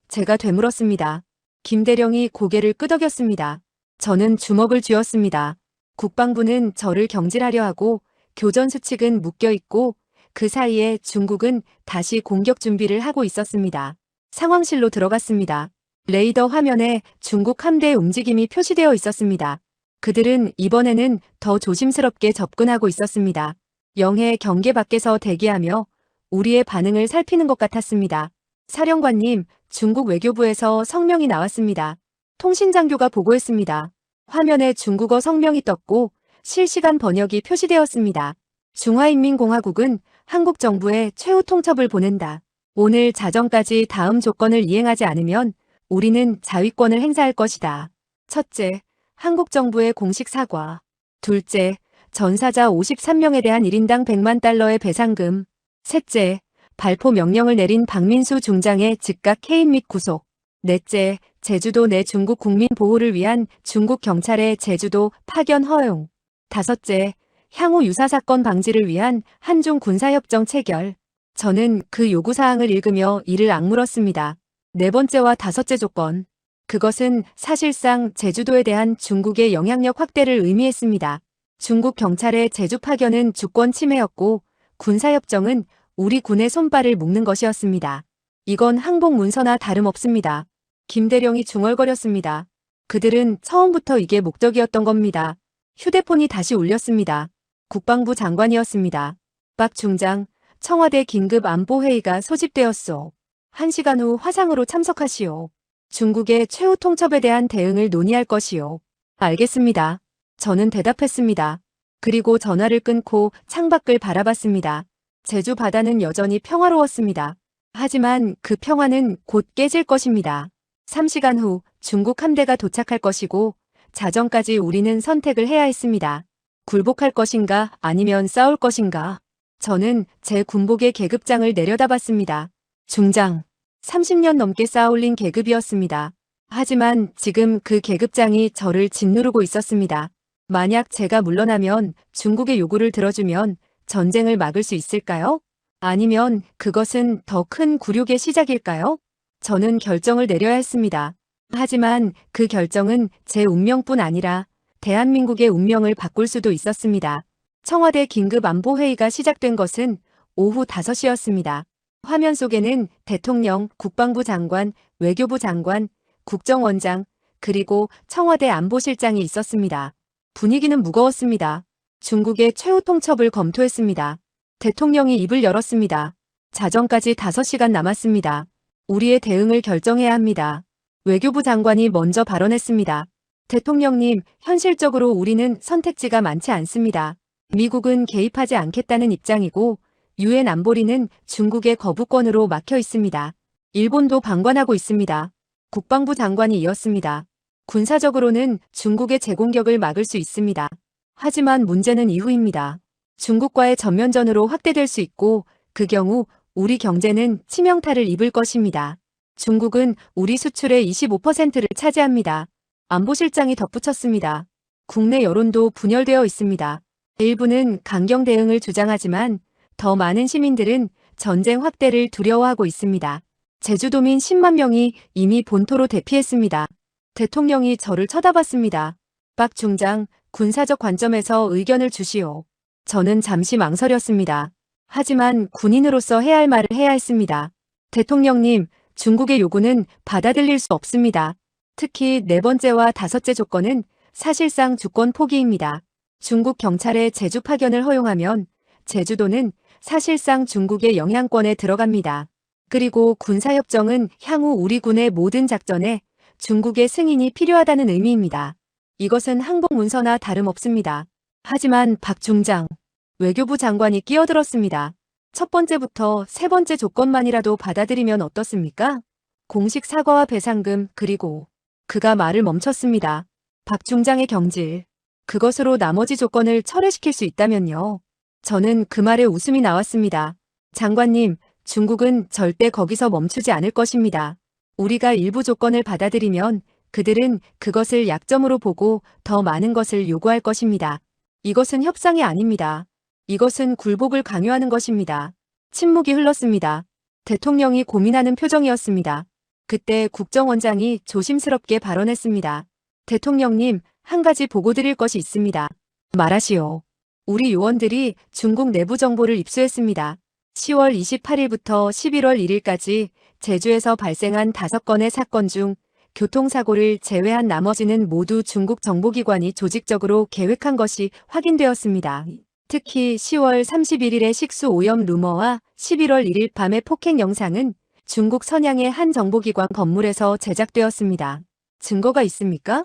A: 제가 되물었습니다. 김대령이 고개를 끄덕였습니다. 저는 주먹을 쥐었습니다. 국방부는 저를 경질하려 하고 교전 수칙은 묶여있고 그 사이에 중국은 다시 공격 준비를 하고 있었습니다. 상황실로 들어갔습니다. 레이더 화면에 중국 함대의 움직임이 표시되어 있었습니다. 그들은 이번에는 더 조심스럽게 접근하고 있었습니다. 영해 경계 밖에서 대기하며 우리의 반응을 살피는 것 같았습니다. 사령관님, 중국 외교부에서 성명이 나왔습니다. 통신장교가 보고했습니다. 화면에 중국어 성명이 떴고 실시간 번역이 표시되었습니다. 중화인민공화국은 한국 정부에 최후 통첩을 보낸다. 오늘 자정까지 다음 조건을 이행하지 않으면 우리는 자위권을 행사할 것이다. 첫째, 한국 정부의 공식 사과. 둘째, 전사자 53명에 대한 1인당 100만 달러의 배상금. 셋째, 발포 명령을 내린 박민수 중장의 즉각 해임 및 구속. 넷째, 제주도 내 중국 국민 보호를 위한 중국 경찰의 제주도 파견 허용. 다섯째, 향후 유사사건 방지를 위한 한중 군사협정 체결. 저는 그 요구사항을 읽으며 이를 악물었습니다. 네 번째와 다섯째 조건. 그것은 사실상 제주도에 대한 중국의 영향력 확대를 의미했습니다. 중국 경찰의 제주 파견은 주권 침해였고 군사협정은 우리 군의 손발을 묶는 것이었습니다. 이건 항복 문서나 다름없습니다. 김대령이 중얼거렸습니다. 그들은 처음부터 이게 목적이었던 겁니다. 휴대폰이 다시 울렸습니다. 국방부 장관이었습니다. 박 중장, 청와대 긴급 안보회의가 소집되었소. 1시간 후 화상으로 참석하시오. 중국의 최후 통첩에 대한 대응을 논의할 것이오. 알겠습니다. 저는 대답했습니다. 그리고 전화를 끊고 창밖을 바라봤습니다. 제주 바다는 여전히 평화로웠습니다. 하지만 그 평화는 곧 깨질 것입니다. 3시간 후 중국 함대가 도착할 것이고 자정까지 우리는 선택을 해야 했습니다. 굴복할 것인가 아니면 싸울 것인가. 저는 제 군복의 계급장을 내려다봤습니다. 중장. 30년 넘게 쌓아올린 계급이었습니다. 하지만 지금 그 계급장이 저를 짓누르고 있었습니다. 만약 제가 물러나면 중국의 요구를 들어주면 전쟁을 막을 수 있을까요? 아니면 그것은 더 큰 굴욕의 시작일까요? 저는 결정을 내려야 했습니다. 하지만 그 결정은 제 운명뿐 아니라 대한민국의 운명을 바꿀 수도 있었습니다. 청와대 긴급안보회의가 시작된 것은 오후 5시였습니다. 화면 속에는 대통령, 국방부 장관, 외교부 장관, 국정원장, 그리고 청와대 안보실장이 있었습니다. 분위기는 무거웠습니다. 중국의 최후 통첩을 검토했습니다. 대통령이 입을 열었습니다. 자정까지 5시간 남았습니다. 우리의 대응을 결정해야 합니다. 외교부 장관이 먼저 발언했습니다. 대통령님, 현실적으로 우리는 선택지가 많지 않습니다. 미국은 개입하지 않겠다는 입장이고 유엔 안보리는 중국의 거부권으로 막혀 있습니다. 일본도 방관하고 있습니다. 국방부 장관이 이었습니다. 군사적으로는 중국의 재공격을 막을 수 있습니다. 하지만 문제는 이후입니다. 중국과의 전면전으로 확대될 수 있고 그 경우 우리 경제는 치명타를 입을 것입니다. 중국은 우리 수출의 25%를 차지합니다. 안보실장이 덧붙였습니다. 국내 여론도 분열되어 있습니다. 일부는 강경 대응을 주장하지만 더 많은 시민들은 전쟁 확대를 두려워하고 있습니다. 제주도민 10만 명이 이미 본토로 대피했습니다. 대통령이 저를 쳐다봤습니다. 박 중장, 군사적 관점에서 의견을 주시오. 저는 잠시 망설였습니다. 하지만 군인으로서 해야 할 말을 해야 했습니다. 대통령님, 중국의 요구는 받아들일 수 없습니다. 특히 4번째와 5째 조건은 사실상 주권 포기입니다. 중국 경찰의 제주 파견을 허용하면 제주도는 사실상 중국의 영향권에 들어갑니다. 그리고 군사협정은 향후 우리 군의 모든 작전에 중국의 승인이 필요하다는 의미입니다. 이것은 항복문서나 다름없습니다. 하지만 박 중장, 외교부 장관이 끼어들었습니다. 첫 번째부터 3번째 조건만이라도 받아들이면 어떻습니까? 공식 사과와 배상금, 그리고 그가 말을 멈췄습니다. 박 중장의 경질. 그것으로 나머지 조건을 철회시킬 수 있다면요. 저는 그 말에 웃음이 나왔습니다. 장관님, 중국은 절대 거기서 멈추지 않을 것입니다. 우리가 일부 조건을 받아들이면 그들은 그것을 약점으로 보고 더 많은 것을 요구할 것입니다. 이것은 협상이 아닙니다. 이것은 굴복을 강요하는 것입니다. 침묵이 흘렀습니다. 대통령이 고민하는 표정이었습니다. 그때 국정원장이 조심스럽게 발언했습니다. 대통령님, 한 가지 보고 드릴 것이 있습니다. 말하시오. 우리 요원들이 중국 내부 정보를 입수했습니다. 10월 28일부터 11월 1일까지 제주에서 발생한 5건의 사건 중 교통사고를 제외한 나머지는 모두 중국 정보기관이 조직적으로 계획한 것이 확인되었습니다. 특히 10월 31일의 식수 오염 루머와 11월 1일 밤의 폭행 영상은 중국 선양의 한 정보기관 건물에서 제작되었습니다. 증거가 있습니까?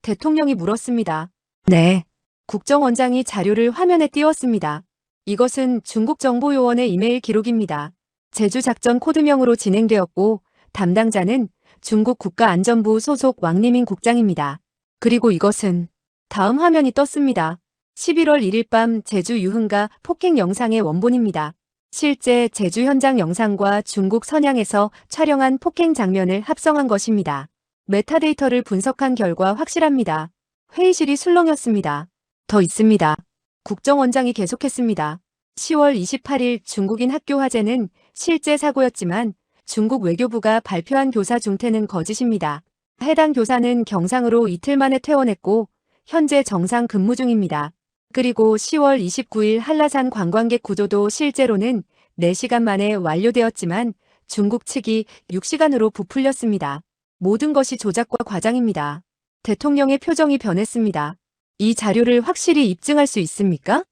A: 대통령이 물었습니다. 네. 국정원장이 자료를 화면에 띄웠습니다. 이것은 중국 정보요원의 이메일 기록입니다. 제주작전 코드명으로 진행되었고 담당자는 중국 국가안전부 소속 왕리민 국장입니다. 그리고 이것은 다음 화면이 떴습니다. 11월 1일 밤 제주 유흥가 폭행 영상의 원본입니다. 실제 제주 현장 영상과 중국 선양에서 촬영한 폭행 장면을 합성한 것입니다. 메타데이터를 분석한 결과 확실합니다. 회의실이 술렁였습니다. 더 있습니다. 국정원장이 계속했습니다. 10월 28일 중국인 학교 화재는 실제 사고였지만 중국 외교부가 발표한 교사 중태는 거짓입니다. 해당 교사는 경상으로 이틀 만에 퇴원했고 현재 정상 근무 중입니다. 그리고 10월 29일 한라산 관광객 구조도 실제로는 4시간 만에 완료되었지만 중국 측이 6시간으로 부풀렸습니다. 모든 것이 조작과 과장입니다. 대통령의 표정이 변했습니다. 이 자료를 확실히 입증할 수 있습니까?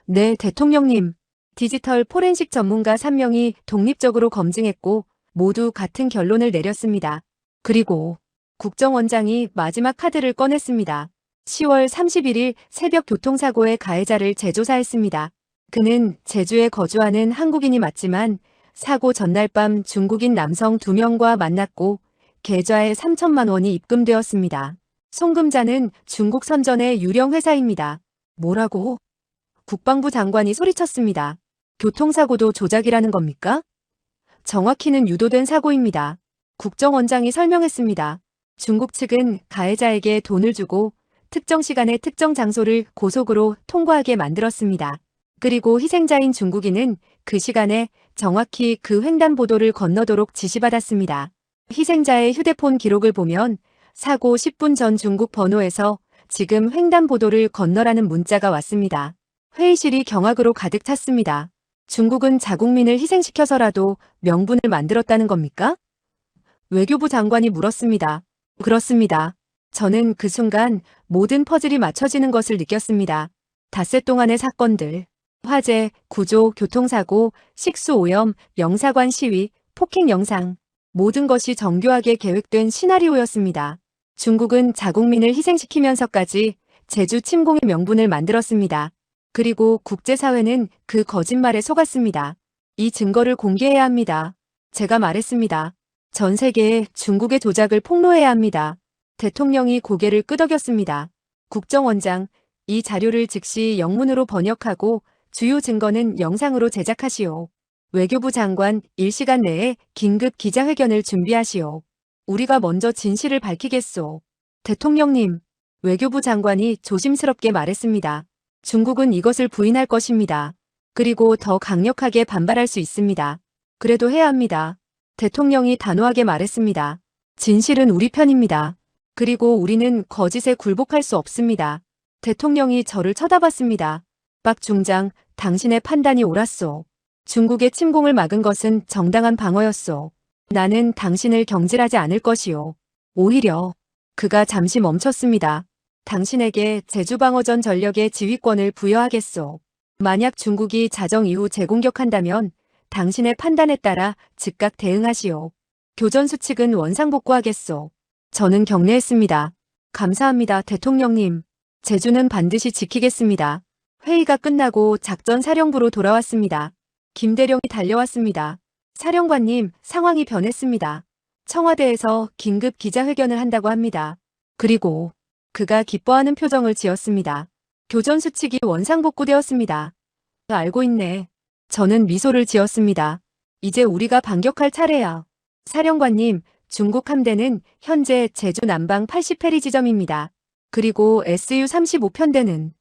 A: 네, 대통령님. 디지털 포렌식 전문가 3명이 독립적으로 검증했고 모두 같은 결론을 내렸습니다. 그리고 국정원장이 마지막 카드를 꺼냈습니다. 10월 31일 새벽 교통사고의 가해자를 재조사했습니다. 그는 제주에 거주하는 한국인이 맞지만 사고 전날 밤 중국인 남성 2명과 만났고 계좌에 3천만 원이 입금되었습니다. 송금자는 중국 선전의 유령 회사입니다. 뭐라고? 국방부 장관이 소리쳤습니다. 교통사고도 조작이라는 겁니까? 정확히는 유도된 사고입니다. 국정원장이 설명했습니다. 중국 측은 가해자에게 돈을 주고 특정 시간에 특정 장소를 고속으로 통과하게 만들었습니다. 그리고 희생자인 중국인은 그 시간에 정확히 그 횡단보도를 건너도록 지시받았습니다. 희생자의 휴대폰 기록을 보면 사고 10분 전 중국 번호에서 지금 횡단보도를 건너라는 문자가 왔습니다. 회의실이 경악으로 가득 찼습니다. 중국은 자국민을 희생시켜서라도 명분을 만들었다는 겁니까? 외교부 장관이 물었습니다. 그렇습니다. 저는 그 순간 모든 퍼즐이 맞춰지는 것을 느꼈습니다. 닷새 동안의 사건들, 화재, 구조, 교통사고, 식수오염, 영사관 시위, 폭행 영상, 모든 것이 정교하게 계획된 시나리오였습니다. 중국은 자국민을 희생시키면서까지 제주 침공의 명분을 만들었습니다. 그리고 국제사회는 그 거짓말에 속았습니다. 이 증거를 공개해야 합니다. 제가 말했습니다. 전 세계에 중국의 조작을 폭로해야 합니다. 대통령이 고개를 끄덕였습니다. 국정원장, 이 자료를 즉시 영문으로 번역하고 주요 증거는 영상으로 제작하시오. 외교부 장관, 일시간 내에 긴급 기자회견을 준비하시오. 우리가 먼저 진실을 밝히겠소. 대통령님, 외교부 장관이 조심스럽게 말했습니다. 중국은 이것을 부인할 것입니다. 그리고 더 강력하게 반발할 수 있습니다. 그래도 해야 합니다. 대통령이 단호하게 말했습니다. 진실은 우리 편입니다. 그리고 우리는 거짓에 굴복할 수 없습니다. 대통령이 저를 쳐다봤습니다. 박 중장, 당신의 판단이 옳았소. 중국의 침공을 막은 것은 정당한 방어였소. 나는 당신을 경질하지 않을 것이오. 오히려 그가 잠시 멈췄습니다. 당신에게 제주방어전 전력의 지휘권을 부여하겠소. 만약 중국이 자정 이후 재공격한다면 당신의 판단에 따라 즉각 대응하시오. 교전수 측은 원상복구하겠소. 저는 격려했습니다. 감사합니다, 대통령님. 제주는 반드시 지키겠습니다. 회의가 끝나고 작전사령부로 돌아왔습니다. 김대령이 달려왔습니다. 사령관님, 상황이 변했습니다. 청와대에서 긴급 기자회견을 한다고 합니다. 그리고 그가 기뻐하는 표정을 지었습니다. 교전수 측이 원상복구되었습니다. 알고 있네. 저는 미소를 지었습니다. 이제 우리가 반격할 차례야. 사령관님, 중국 함대는 현재 제주 남방 80페리 지점입니다. 그리고 SU-35편대는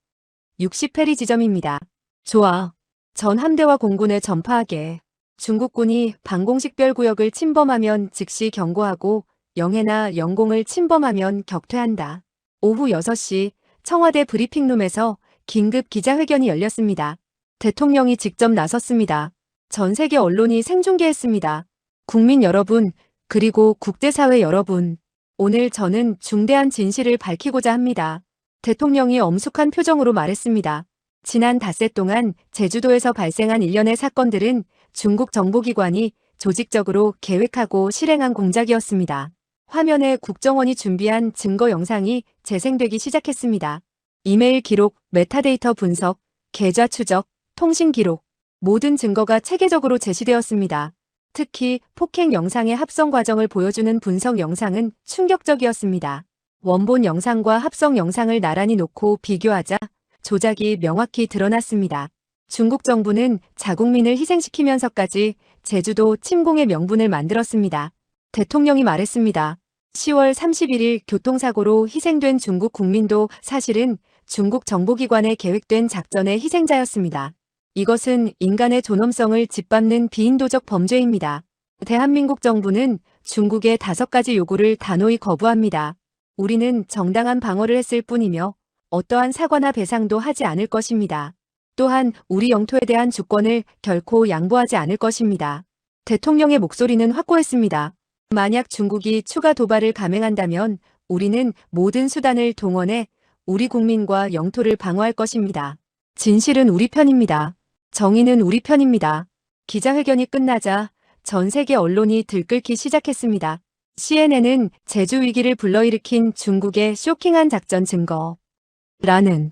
A: 60페리 지점입니다. 좋아. 전 함대와 공군에 전파하게. 중국군이 방공식별구역을 침범하면 즉시 경고하고 영해나 영공을 침범하면 격퇴한다. 오후 6시 청와대 브리핑룸에서 긴급 기자회견이 열렸습니다. 대통령이 직접 나섰습니다. 전 세계 언론이 생중계했습니다. 국민 여러분, 그리고 국제사회 여러분, 오늘 저는 중대한 진실을 밝히고자 합니다. 대통령이 엄숙한 표정으로 말했습니다. 지난 닷새 동안 제주도에서 발생한 일련의 사건들은 중국 정보기관이 조직적으로 계획하고 실행한 공작이었습니다. 화면에 국정원이 준비한 증거 영상이 재생되기 시작했습니다. 이메일 기록, 메타데이터 분석, 계좌 추적, 통신 기록, 모든 증거가 체계적으로 제시되었습니다. 특히 폭행 영상의 합성 과정을 보여주는 분석 영상은 충격적이었습니다. 원본 영상과 합성 영상을 나란히 놓고 비교하자 조작이 명확히 드러났습니다. 중국 정부는 자국민을 희생시키면서까지 제주도 침공의 명분을 만들었습니다. 대통령이 말했습니다. 10월 31일 교통사고로 희생된 중국 국민도 사실은 중국 정보기관의 계획된 작전의 희생자였습니다. 이것은 인간의 존엄성을 짓밟는 비인도적 범죄입니다. 대한민국 정부는 중국의 5가지 요구를 단호히 거부합니다. 우리는 정당한 방어를 했을 뿐이며 어떠한 사과나 배상도 하지 않을 것입니다. 또한 우리 영토에 대한 주권을 결코 양보하지 않을 것입니다. 대통령의 목소리는 확고했습니다. 만약 중국이 추가 도발을 감행한다면 우리는 모든 수단을 동원해 우리 국민과 영토를 방어할 것입니다. 진실은 우리 편입니다. 정의는 우리 편입니다. 기자회견이 끝나자 전 세계 언론이 들끓기 시작했습니다. CNN은 제주 위기를 불러일으킨 중국의 쇼킹한 작전 증거라는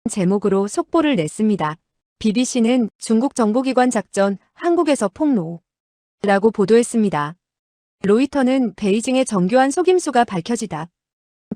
A: 제목으로 속보를 냈습니다. BBC는 중국 정보기관 작전 한국에서 폭로라고 보도했습니다. 로이터는 베이징의 정교한 속임수가 밝혀지다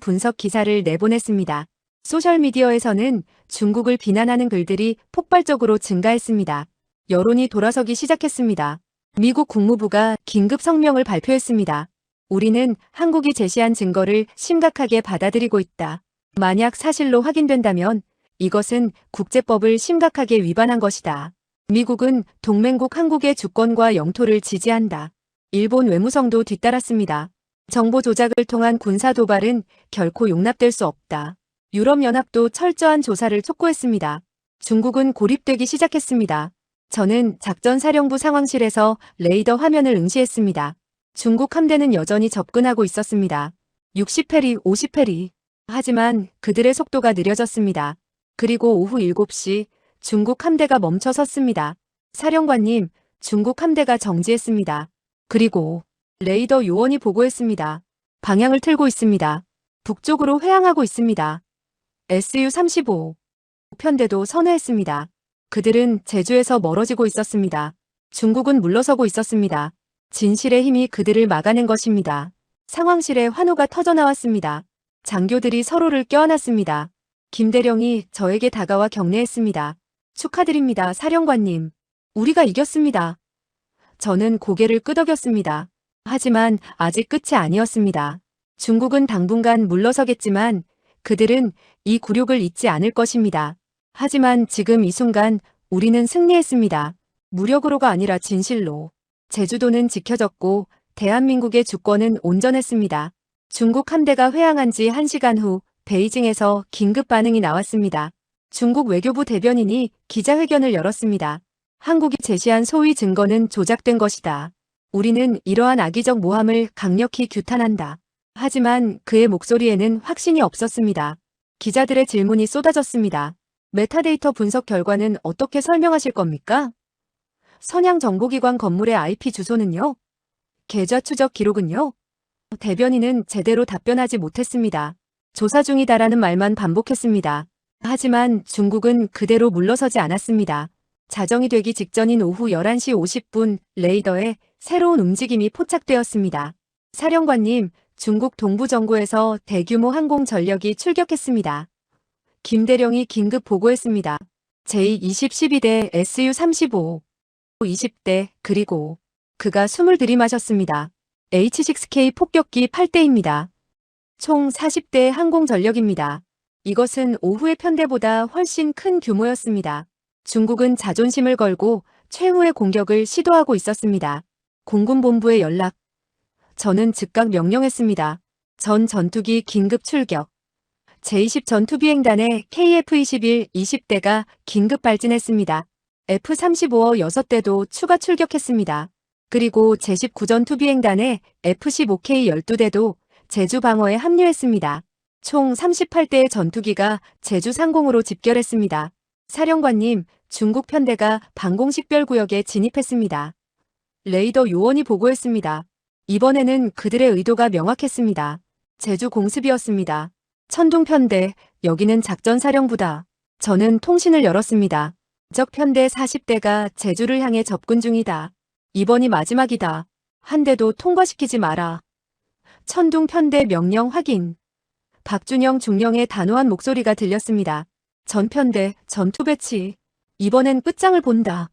A: 분석 기사를 내보냈습니다. 소셜미디어에서는 중국을 비난하는 글들이 폭발적으로 증가했습니다. 여론이 돌아서기 시작했습니다. 미국 국무부가 긴급 성명을 발표했습니다. 우리는 한국이 제시한 증거를 심각하게 받아들이고 있다. 만약 사실로 확인된다면 이것은 국제법을 심각하게 위반한 것이다. 미국은 동맹국 한국의 주권과 영토를 지지한다. 일본 외무성도 뒤따랐습니다. 정보 조작을 통한 군사 도발은 결코 용납될 수 없다. 유럽연합도 철저한 조사를 촉구했습니다. 중국은 고립되기 시작했습니다. 저는 작전사령부 상황실에서 레이더 화면을 응시했습니다. 중국 함대는 여전히 접근하고 있었습니다. 60페리, 50페리. 하지만 그들의 속도가 느려졌습니다. 그리고 오후 7시 중국 함대가 멈춰 섰습니다. 사령관님, 중국 함대가 정지했습니다. 그리고 레이더 요원이 보고했습니다. 방향을 틀고 있습니다. 북쪽으로 회항하고 있습니다. SU-35 편대도 선회했습니다. 그들은 제주에서 멀어지고 있었습니다. 중국은 물러서고 있었습니다. 진실의 힘이 그들을 막아낸 것입니다. 상황실에 환호가 터져나왔습니다. 장교들이 서로를 껴안았습니다. 김대령이 저에게 다가와 격려했습니다. 축하드립니다, 사령관님. 우리가 이겼습니다. 저는 고개를 끄덕였습니다. 하지만 아직 끝이 아니었습니다. 중국은 당분간 물러서겠지만 그들은 이 굴욕을 잊지 않을 것입니다. 하지만 지금 이 순간 우리는 승리했습니다. 무력으로가 아니라 진실로. 제주도는 지켜졌고 대한민국의 주권은 온전했습니다. 중국 함대가 회항한 지 1시간 후 베이징에서 긴급 반응이 나왔습니다. 중국 외교부 대변인이 기자회견을 열었습니다. 한국이 제시한 소위 증거는 조작된 것이다. 우리는 이러한 악의적 모함을 강력히 규탄한다. 하지만 그의 목소리에는 확신이 없었습니다. 기자들의 질문이 쏟아졌습니다. 메타데이터 분석 결과는 어떻게 설명하실 겁니까? 선양 정보기관 건물의 IP 주소는요? 계좌 추적 기록은요? 대변인은 제대로 답변하지 못했습니다. 조사 중이다라는 말만 반복했습니다. 하지만 중국은 그대로 물러서지 않았습니다. 자정이 되기 직전인 오후 11시 50분 레이더에 새로운 움직임이 포착되었습니다. 사령관님, 중국 동부정구에서 대규모 항공 전력이 출격했습니다. 김대령이 긴급 보고했습니다. 제20-12대 SU-35, 20대, 그리고 그가 숨을 들이마셨습니다. H-6K 폭격기 8대입니다. 총 40대의 항공 전력입니다. 이것은 오후의 편대보다 훨씬 큰 규모였습니다. 중국은 자존심을 걸고 최후의 공격을 시도하고 있었습니다. 공군본부에 연락. 저는 즉각 명령했습니다. 전 전투기 긴급 출격. 제20 전투비행단의 KF-21 20대가 긴급 발진했습니다. F-35어 6대도 추가 출격했습니다. 그리고 제19 전투비행단의 F-15K 12대도 제주 방어에 합류했습니다. 총 38대의 전투기가 제주 상공으로 집결했습니다. 사령관님, 중국 편대가 방공식별구역에 진입했습니다. 레이더 요원이 보고했습니다. 이번에는 그들의 의도가 명확했습니다. 제주 공습이었습니다. 천둥편대, 여기는 작전사령부다. 저는 통신을 열었습니다. 적 편대 40대가 제주를 향해 접근 중이다. 이번이 마지막이다. 한 대도 통과시키지 마라. 천둥편대 명령 확인. 박준영 중령의 단호한 목소리가 들렸습니다. 전편대, 전투 배치. 이번엔 끝장을 본다.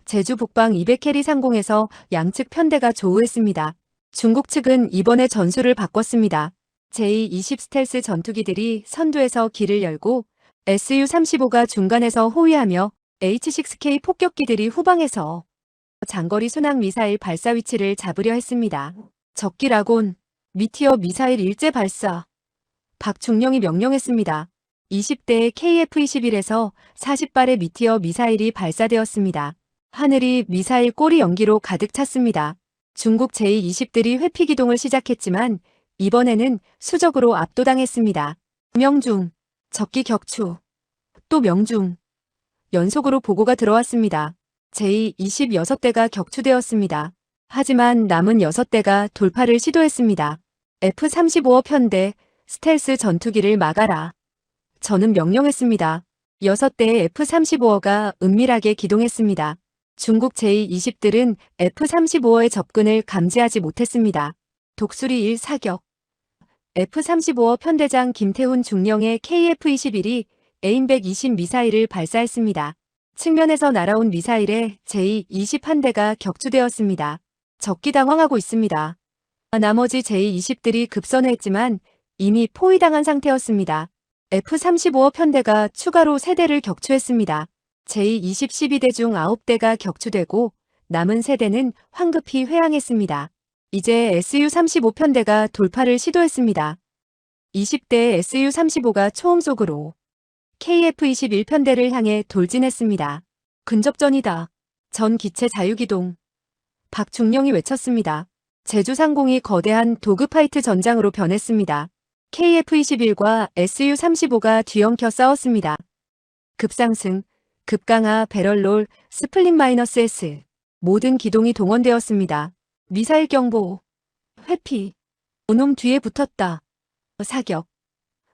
A: 제주 북방 200캐리 상공에서 양측 편대가 조우했습니다. 중국 측은 이번에 전술을 바꿨습니다. 제-20 스텔스 전투기들이 선두에서 길을 열고 SU-35가 중간에서 호위하며 H-6K 폭격기들이 후방에서 장거리 순항 미사일 발사 위치를 잡으려 했습니다. 적기 라곤, 미티어 미사일 일제 발사. 박중령이 명령했습니다. 20대의 KF-21에서 40발의 미티어 미사일이 발사되었습니다. 하늘이 미사일 꼬리 연기로 가득 찼습니다. 중국 제-20들이 회피 기동을 시작했지만 이번에는 수적으로 압도당했습니다. 명중, 적기 격추, 또 명중. 연속으로 보고가 들어왔습니다. 제26대가 격추되었습니다. 하지만 남은 6대가 돌파를 시도했습니다. F-35어 편대, 스텔스 전투기를 막아라. 저는 명령했습니다. 6대의 F-35어가 은밀하게 기동했습니다. 중국 제-20들은 F-35어의 접근을 감지하지 못했습니다. 독수리 1 사격. F-35어 편대장 김태훈 중령의 KF-21이 AIM-120 미사일을 발사했습니다. 측면에서 날아온 미사일에 제-20한대가 격추되었습니다. 적기 당황하고 있습니다. 나머지 제-20들이 급선회했지만 이미 포위당한 상태였습니다. F-35어 편대가 추가로 3대를 격추했습니다. 제-20 12대 중 9대가 격추되고 남은 3대는 황급히 회항했습니다. 이제 Su-35 편대가 돌파를 시도했습니다. 20대 Su-35가 초음 속으로 KF-21 편대를 향해 돌진했습니다. 근접전이다. 전 기체 자유기동. 박중령이 외쳤습니다. 제주상공이 거대한 도그파이트 전장으로 변했습니다. KF-21과 Su-35가 뒤엉켜 싸웠습니다. 급상승, 급강하, 배럴롤, 스플릿-S. 모든 기동이 동원되었습니다. 미사일 경보, 회피, 오놈 뒤에 붙었다. 사격.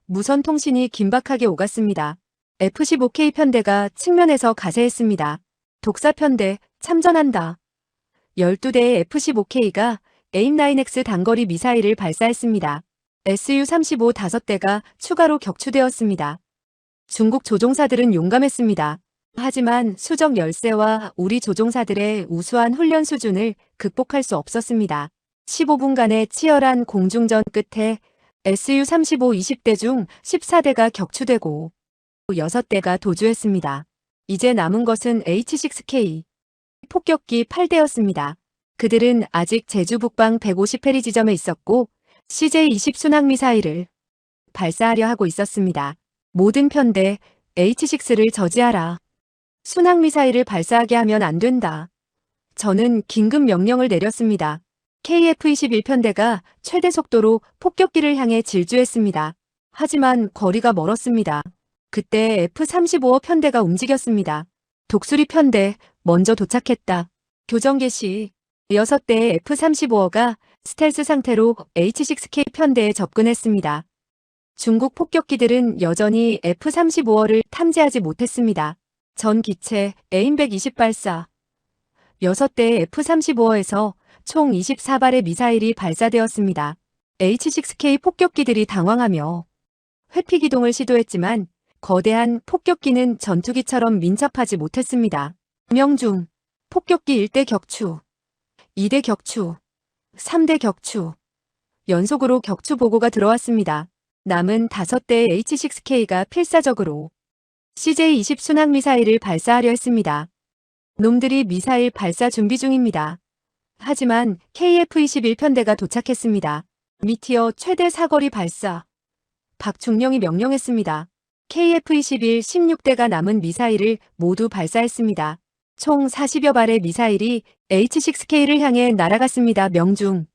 A: 무선 통신이 긴박하게 오갔습니다. F-15K 편대가 측면에서 가세했습니다. 독사 편대, 참전한다. 12대의 F-15K가 AIM-9X 단거리 미사일을 발사했습니다. Su-35 5대가 추가로 격추되었습니다. 중국 조종사들은 용감했습니다. 하지만 수적 열세와 우리 조종사들의 우수한 훈련 수준을 극복할 수 없었습니다. 15분간의 치열한 공중전 끝에 Su-35 20대 중 14대가 격추되고 6대가 도주했습니다. 이제 남은 것은 H-6K 폭격기 8대였습니다. 그들은 아직 제주 북방 150해리 지점에 있었고 CJ-20 순항미사일을 발사하려 하고 있었습니다. 모든 편대 H-6를 저지하라. 순항미사일을 발사하게 하면 안 된다. 저는 긴급 명령을 내렸습니다. KF-21 편대가 최대 속도로 폭격기를 향해 질주했습니다. 하지만 거리가 멀었습니다. 그때 F-35어 편대가 움직였습니다. 독수리 편대 먼저 도착했다. 교전 개시. 6대의 F-35어가 스텔스 상태로 H-6K 편대에 접근했습니다. 중국 폭격기들은 여전히 F-35어를 탐지하지 못했습니다. 전 기체 AIM-120 발사. 6대의 F-35어에서 총 24발의 미사일이 발사되었습니다. H-6K 폭격기들이 당황하며 회피 기동을 시도했지만 거대한 폭격기는 전투기처럼 민첩하지 못했습니다. 명중, 폭격기 1대 격추, 2대 격추, 3대 격추. 연속으로 격추 보고가 들어왔습니다. 남은 5대의 H-6K가 필사적으로 CJ-20 순항미사일을 발사하려 했습니다. 놈들이 미사일 발사 준비 중입니다. 하지만 KF-21 편대가 도착했습니다. 미티어 최대 사거리 발사. 박중령이 명령했습니다. KF-21 16대가 남은 미사일을 모두 발사했습니다. 총 40여 발의 미사일이 H-6K를 향해 날아갔습니다. 명중.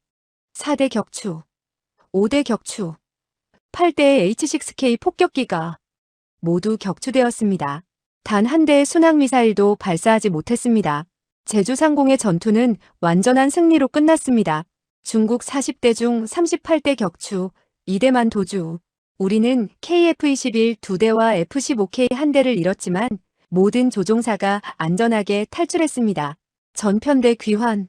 A: 4대 격추, 5대 격추, 8대의 H-6K 폭격기가 모두 격추되었습니다. 단 한 대의 순항미사일도 발사하지 못했습니다. 제주상공의 전투는 완전한 승리로 끝났습니다. 중국 40대 중 38대 격추, 2대만 도주. 우리는 KF-21 2대와 F-15K 1대를 잃었지만 모든 조종사가 안전하게 탈출했습니다. 전편대 귀환.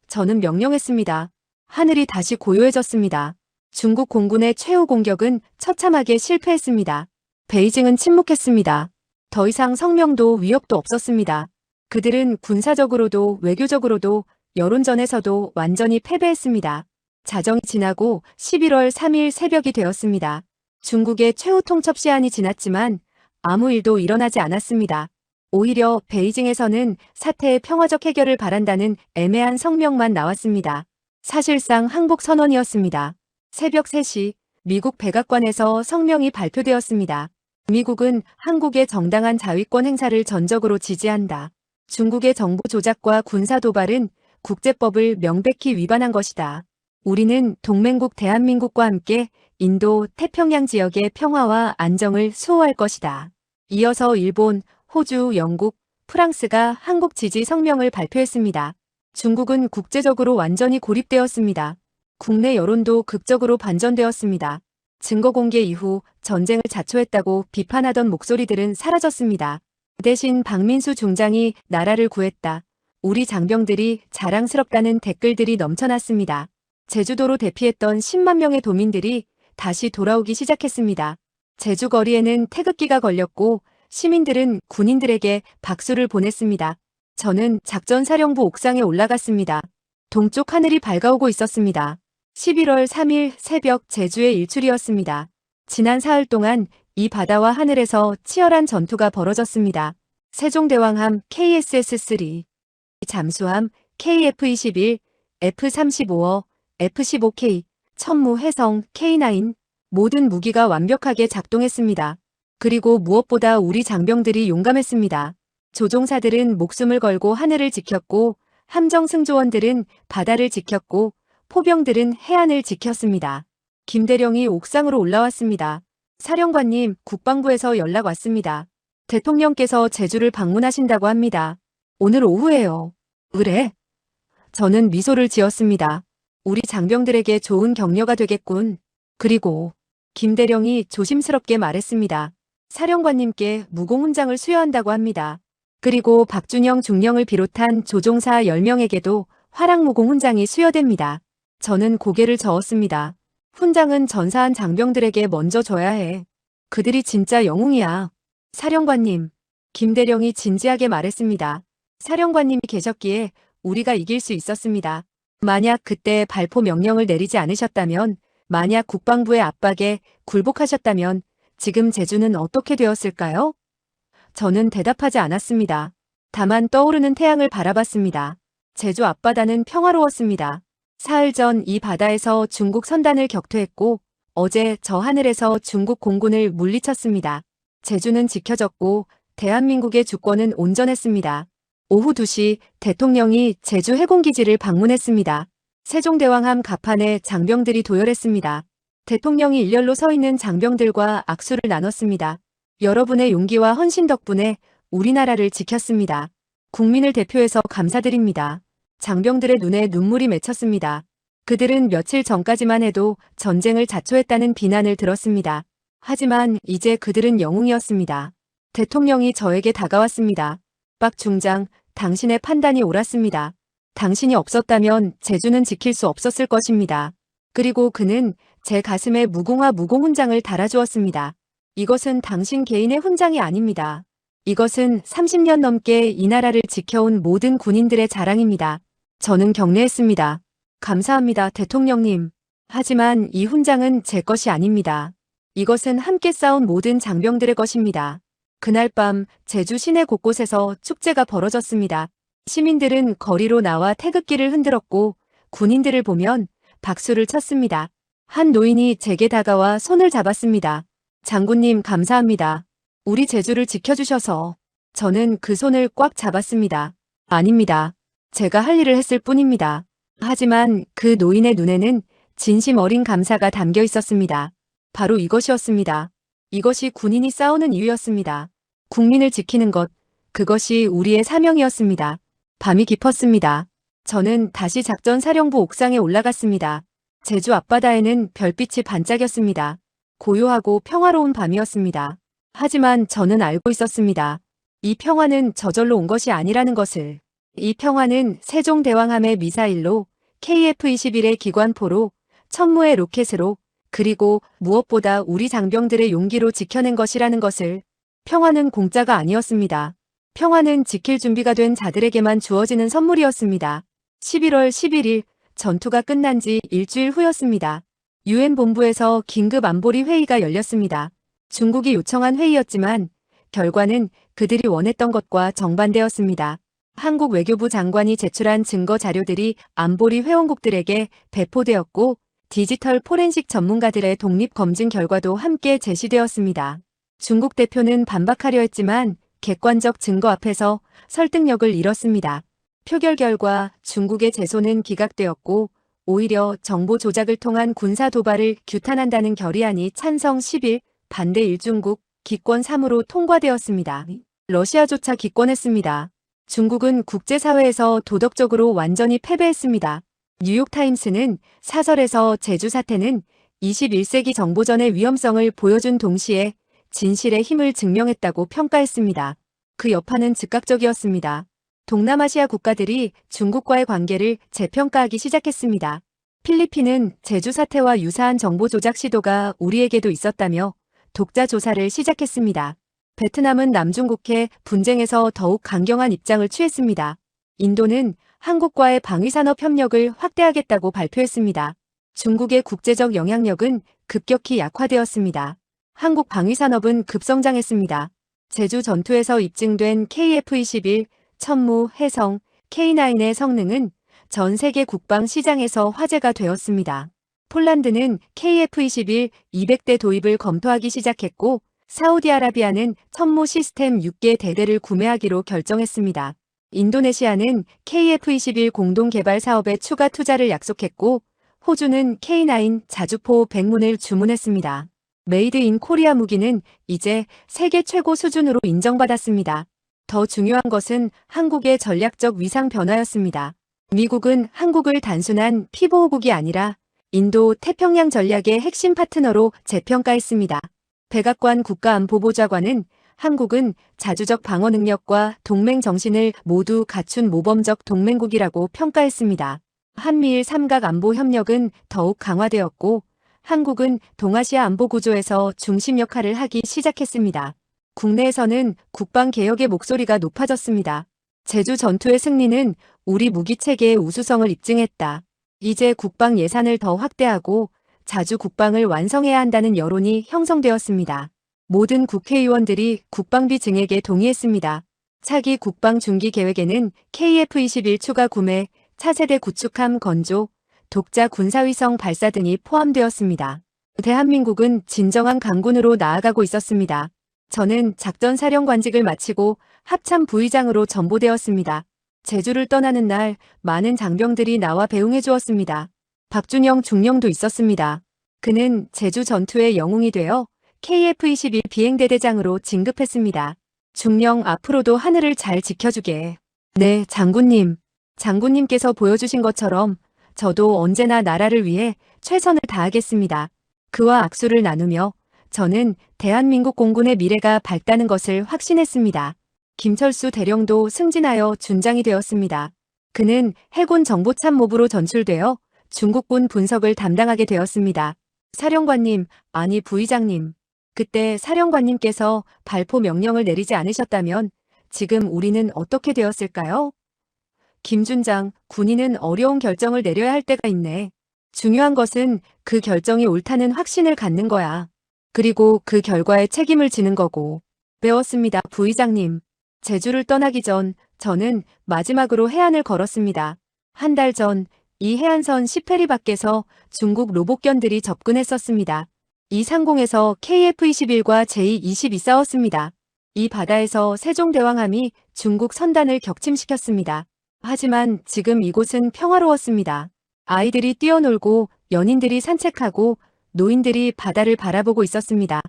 A: 저는 명령했습니다. 하늘이 다시 고요해졌습니다. 중국 공군의 최후 공격은 처참하게 실패했습니다. 베이징은 침묵했습니다. 더 이상 성명도 위협도 없었습니다. 그들은 군사적으로도 외교적으로도 여론전에서도 완전히 패배했습니다. 자정이 지나고 11월 3일 새벽이 되었습니다. 중국의 최후 통첩 시한이 지났지만 아무 일도 일어나지 않았습니다. 오히려 베이징에서는 사태의 평화적 해결을 바란다는 애매한 성명만 나왔습니다. 사실상 항복 선언이었습니다. 새벽 3시 미국 백악관에서 성명이 발표되었습니다. 미국은 한국의 정당한 자위권 행사를 전적으로 지지한다. 중국의 정보 조작과 군사 도발은 국제법을 명백히 위반한 것이다. 우리는 동맹국 대한민국과 함께 인도, 태평양 지역의 평화와 안정을 수호할 것이다. 이어서 일본, 호주, 영국, 프랑스가 한국 지지 성명을 발표했습니다. 중국은 국제적으로 완전히 고립되었습니다. 국내 여론도 극적으로 반전되었습니다. 증거 공개 이후 전쟁을 자초했다고 비판하던 목소리들은 사라졌습니다. 대신 박민수 중장이 나라를 구했다. 우리 장병들이 자랑스럽다는 댓글들이 넘쳐났습니다. 제주도로 대피했던 10만 명의 도민들이 다시 돌아오기 시작했습니다. 제주 거리에는 태극기가 걸렸고 시민들은 군인들에게 박수를 보냈습니다. 저는 작전사령부 옥상에 올라갔습니다. 동쪽 하늘이 밝아오고 있었습니다. 11월 3일 새벽 제주의 일출이었습니다. 지난 사흘 동안 이 바다와 하늘에서 치열한 전투가 벌어졌습니다. 세종대왕함 KSS-3, 잠수함 KF-21, F-35어, F-15K, 천무 해성 K9 모든 무기가 완벽하게 작동했습니다. 그리고 무엇보다 우리 장병들이 용감했습니다. 조종사들은 목숨을 걸고 하늘을 지켰고 함정 승조원들은 바다를 지켰고 포병들은 해안을 지켰습니다. 김대령이 옥상으로 올라왔습니다. 사령관님, 국방부에서 연락 왔습니다. 대통령께서 제주를 방문하신다고 합니다. 오늘 오후에요. 그래? 저는 미소를 지었습니다. 우리 장병들에게 좋은 격려가 되겠군. 그리고 김대령이 조심스럽게 말했습니다. 사령관님께 무공훈장을 수여한다고 합니다. 그리고 박준영 중령을 비롯한 조종사 10명에게도 화랑무공훈장이 수여됩니다. 저는 고개를 저었습니다. 훈장은 전사한 장병들에게 먼저 줘야 해. 그들이 진짜 영웅이야. 사령관님, 김대령이 진지하게 말했습니다. 사령관님이 계셨기에 우리가 이길 수 있었습니다. 만약 그때 발포 명령을 내리지 않으셨다면, 만약 국방부의 압박에 굴복하셨다면 지금 제주는 어떻게 되었을까요? 저는 대답하지 않았습니다. 다만 떠오르는 태양을 바라봤습니다. 제주 앞바다는 평화로웠습니다. 사흘 전 이 바다에서 중국 선단을 격퇴했고 어제 저 하늘에서 중국 공군을 물리쳤습니다. 제주는 지켜졌고 대한민국의 주권은 온전했습니다. 오후 2시 대통령이 제주 해군기지를 방문했습니다. 세종대왕함 갑판에 장병들이 도열했습니다. 대통령이 일렬로 서 있는 장병들과 악수를 나눴습니다. 여러분의 용기와 헌신 덕분에 우리나라를 지켰습니다. 국민을 대표해서 감사드립니다. 장병들의 눈에 눈물이 맺혔습니다. 그들은 며칠 전까지만 해도 전쟁을 자초했다는 비난을 들었습니다. 하지만 이제 그들은 영웅이었습니다. 대통령이 저에게 다가왔습니다. 박 중장, 당신의 판단이 옳았습니다. 당신이 없었다면 제주는 지킬 수 없었을 것입니다. 그리고 그는 제 가슴에 무공화 무공훈장을 달아주었습니다. 이것은 당신 개인의 훈장이 아닙니다. 이것은 30년 넘게 이 나라를 지켜온 모든 군인들의 자랑입니다. 저는 경례했습니다. 감사합니다, 대통령님. 하지만 이 훈장은 제 것이 아닙니다. 이것은 함께 싸운 모든 장병들의 것입니다. 그날 밤 제주 시내 곳곳에서 축제가 벌어졌습니다. 시민들은 거리로 나와 태극기를 흔들었고 군인들을 보면 박수를 쳤습니다. 한 노인이 제게 다가와 손을 잡았습니다. 장군님 감사합니다. 우리 제주를 지켜주셔서. 저는 그 손을 꽉 잡았습니다. 아닙니다. 제가 할 일을 했을 뿐입니다. 하지만 그 노인의 눈에는 진심 어린 감사가 담겨 있었습니다. 바로 이것이었습니다. 이것이 군인이 싸우는 이유였습니다. 국민을 지키는 것, 그것이 우리의 사명이었습니다. 밤이 깊었습니다. 저는 다시 작전사령부 옥상에 올라갔습니다. 제주 앞바다에는 별빛이 반짝였습니다. 고요하고 평화로운 밤이었습니다. 하지만 저는 알고 있었습니다. 이 평화는 저절로 온 것이 아니라는 것을. 이 평화는 세종대왕함의 미사일로, KF-21의 기관포로, 천무의 로켓으로, 그리고 무엇보다 우리 장병들의 용기로 지켜낸 것이라는 것을. 평화는 공짜가 아니었습니다. 평화는 지킬 준비가 된 자들에게만 주어지는 선물이었습니다. 11월 11일 전투가 끝난 지 일주일 후였습니다. UN 본부에서 긴급 안보리 회의가 열렸습니다. 중국이 요청한 회의였지만 결과는 그들이 원했던 것과 정반대였습니다. 한국 외교부 장관이 제출한 증거 자료들이 안보리 회원국들에게 배포되었고 디지털 포렌식 전문가들의 독립 검증 결과도 함께 제시되었습니다. 중국 대표는 반박하려 했지만 객관적 증거 앞에서 설득력을 잃었습니다. 표결 결과 중국의 제소는 기각되었고 오히려 정보 조작을 통한 군사 도발을 규탄한다는 결의안이 찬성 10일, 반대 1중국, 기권 3으로 통과되었습니다. 러시아조차 기권했습니다. 중국은 국제사회에서 도덕적으로 완전히 패배했습니다. 뉴욕타임스는 사설에서 제주 사태는 21세기 정보전의 위험성을 보여준 동시에 진실의 힘을 증명했다고 평가했습니다. 그 여파는 즉각적이었습니다. 동남아시아 국가들이 중국과의 관계를 재평가하기 시작했습니다. 필리핀은 제주 사태와 유사한 정보 조작 시도가 우리에게도 있었다며 독자 조사를 시작했습니다. 베트남은 남중국해 분쟁에서 더욱 강경한 입장을 취했습니다. 인도는 한국과의 방위산업 협력을 확대하겠다고 발표했습니다. 중국의 국제적 영향력은 급격히 약화되었습니다. 한국 방위산업은 급성장했습니다. 제주 전투에서 입증된 KF-21, 천무, 해성, K9의 성능은 전 세계 국방 시장에서 화제가 되었습니다. 폴란드는 KF-21 200대 도입을 검토하기 시작했고 사우디아라비아는 천무 시스템 6개 대대를 구매하기로 결정했습니다. 인도네시아는 KF-21 공동개발 사업에 추가 투자를 약속했고 호주는 K9 자주포 100문을 주문했습니다. 메이드 인 코리아 무기는 이제 세계 최고 수준으로 인정받았습니다. 더 중요한 것은 한국의 전략적 위상 변화였습니다. 미국은 한국을 단순한 피보호국이 아니라 인도 태평양 전략의 핵심 파트너로 재평가했습니다. 백악관 국가안보보좌관은 한국은 자주적 방어 능력과 동맹 정신을 모두 갖춘 모범적 동맹국이라고 평가했습니다. 한미일 삼각 안보 협력은 더욱 강화되었고 한국은 동아시아 안보 구조에서 중심 역할을 하기 시작했습니다. 국내에서는 국방개혁의 목소리가 높아졌습니다. 제주 전투의 승리는 우리 무기체계의 우수성을 입증했다. 이제 국방 예산을 더 확대하고 자주 국방을 완성해야 한다는 여론이 형성되었습니다. 모든 국회의원들이 국방비 증액에 동의했습니다. 차기 국방 중기 계획에는 KF-21 추가 구매, 차세대 구축함 건조, 독자 군사위성 발사 등이 포함되었습니다. 대한민국은 진정한 강군으로 나아가고 있었습니다. 저는 작전사령관직을 마치고 합참 부의장으로 전보되었습니다. 제주를 떠나는 날 많은 장병들이 나와 배웅해 주었습니다. 박준영 중령도 있었습니다. 그는 제주 전투의 영웅이 되어 KF-21 비행대대장으로 진급했습니다. 중령 앞으로도 하늘을 잘 지켜주게. 네, 장군님. 장군님께서 보여주신 것처럼 저도 언제나 나라를 위해 최선을 다하겠습니다. 그와 악수를 나누며 저는 대한민국 공군의 미래가 밝다는 것을 확신했습니다. 김철수 대령도 승진하여 준장이 되었습니다. 그는 해군 정보참모부로 전출되어 중국군 분석을 담당하게 되었습니다. 사령관님, 아니 부의장님. 그때 사령관님께서 발포 명령을 내리지 않으셨다면 지금 우리는 어떻게 되었을까요? 김준장, 군인은 어려운 결정을 내려야 할 때가 있네. 중요한 것은 그 결정이 옳다는 확신을 갖는 거야. 그리고 그 결과에 책임을 지는 거고. 배웠습니다, 부의장님. 제주를 떠나기 전 저는 마지막으로 해안을 걸었습니다. 한 달 전 이 해안선 10페리 밖에서 중국 로봇견들이 접근했었습니다. 이 상공에서 KF-21과 J-22 싸웠습니다. 이 바다에서 세종대왕함이 중국 선단을 격침시켰습니다. 하지만 지금 이곳은 평화로웠습니다. 아이들이 뛰어놀고 연인들이 산책하고 노인들이 바다를 바라보고 있었습니다.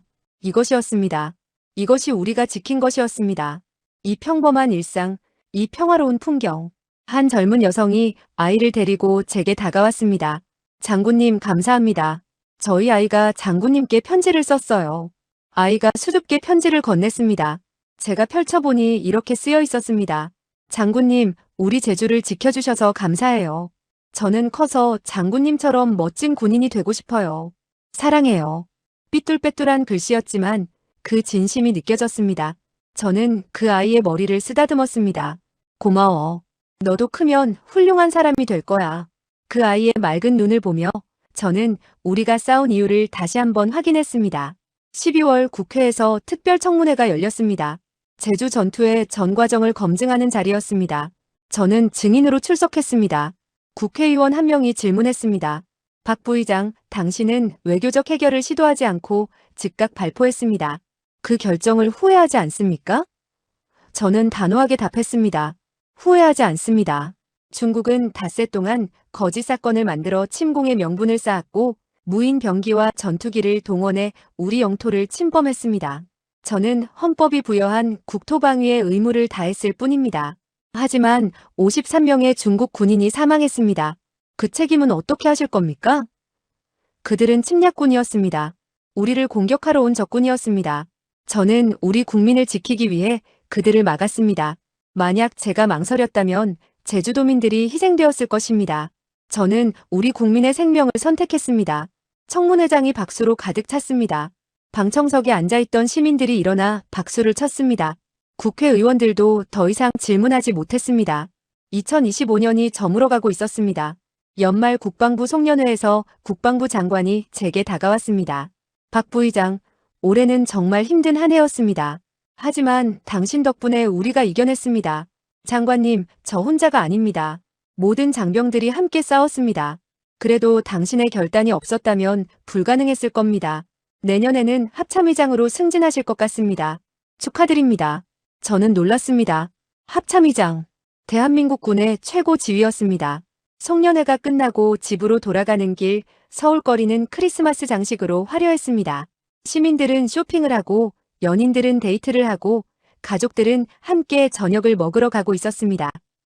A: 이것이었습니다. 이것이 우리가 지킨 것이었습니다. 이 평범한 일상, 이 평화로운 풍경. 한 젊은 여성이 아이를 데리고 제게 다가왔습니다. 장군님 감사합니다. 저희 아이가 장군님께 편지를 썼어요. 아이가 수줍게 편지를 건넸습니다. 제가 펼쳐보니 이렇게 쓰여 있었습니다. 장군님, 우리 제주를 지켜주셔서 감사해요. 저는 커서 장군님처럼 멋진 군인이 되고 싶어요. 사랑해요. 삐뚤빼뚤한 글씨였지만 그 진심이 느껴졌습니다. 저는 그 아이의 머리를 쓰다듬었습니다. 고마워. 너도 크면 훌륭한 사람이 될 거야. 그 아이의 맑은 눈을 보며 저는 우리가 싸운 이유를 다시 한번 확인했습니다. 12월 국회에서 특별청문회가 열렸습니다. 제주 전투의 전 과정을 검증하는 자리였습니다. 저는 증인으로 출석했습니다. 국회의원 한 명이 질문했습니다. 박 부의장, 당신은 외교적 해결을 시도하지 않고 즉각 발포했습니다. 그 결정을 후회하지 않습니까? 저는 단호하게 답했습니다. 후회하지 않습니다. 중국은 닷새 동안 거짓 사건을 만들어 침공의 명분을 쌓았고 무인 병기와 전투기를 동원해 우리 영토를 침범했습니다. 저는 헌법이 부여한 국토방위의 의무를 다했을 뿐입니다. 하지만 53명의 중국 군인이 사망했습니다. 그 책임은 어떻게 하실 겁니까? 그들은 침략군이었습니다. 우리를 공격하러 온 적군이었습니다. 저는 우리 국민을 지키기 위해 그들을 막았습니다. 만약 제가 망설였다면 제주도민들이 희생되었을 것입니다. 저는 우리 국민의 생명을 선택했습니다. 청문회장이 박수로 가득 찼습니다. 방청석에 앉아있던 시민들이 일어나 박수를 쳤습니다. 국회의원들도 더 이상 질문하지 못했습니다. 2025년이 저물어가고 있었습니다. 연말 국방부 송년회에서 국방부 장관이 제게 다가왔습니다. 박 부의장, 올해는 정말 힘든 한 해였습니다. 하지만 당신 덕분에 우리가 이겨냈습니다. 장관님, 저 혼자가 아닙니다. 모든 장병들이 함께 싸웠습니다. 그래도 당신의 결단이 없었다면 불가능했을 겁니다. 내년에는 합참의장으로 승진하실 것 같습니다. 축하드립니다. 저는 놀랐습니다. 합참의장, 대한민국 군의 최고 지휘였습니다. 송년회가 끝나고 집으로 돌아가는 길, 서울거리는 크리스마스 장식으로 화려했습니다. 시민들은 쇼핑을 하고 연인들은 데이트를 하고 가족들은 함께 저녁을 먹으러 가고 있었습니다.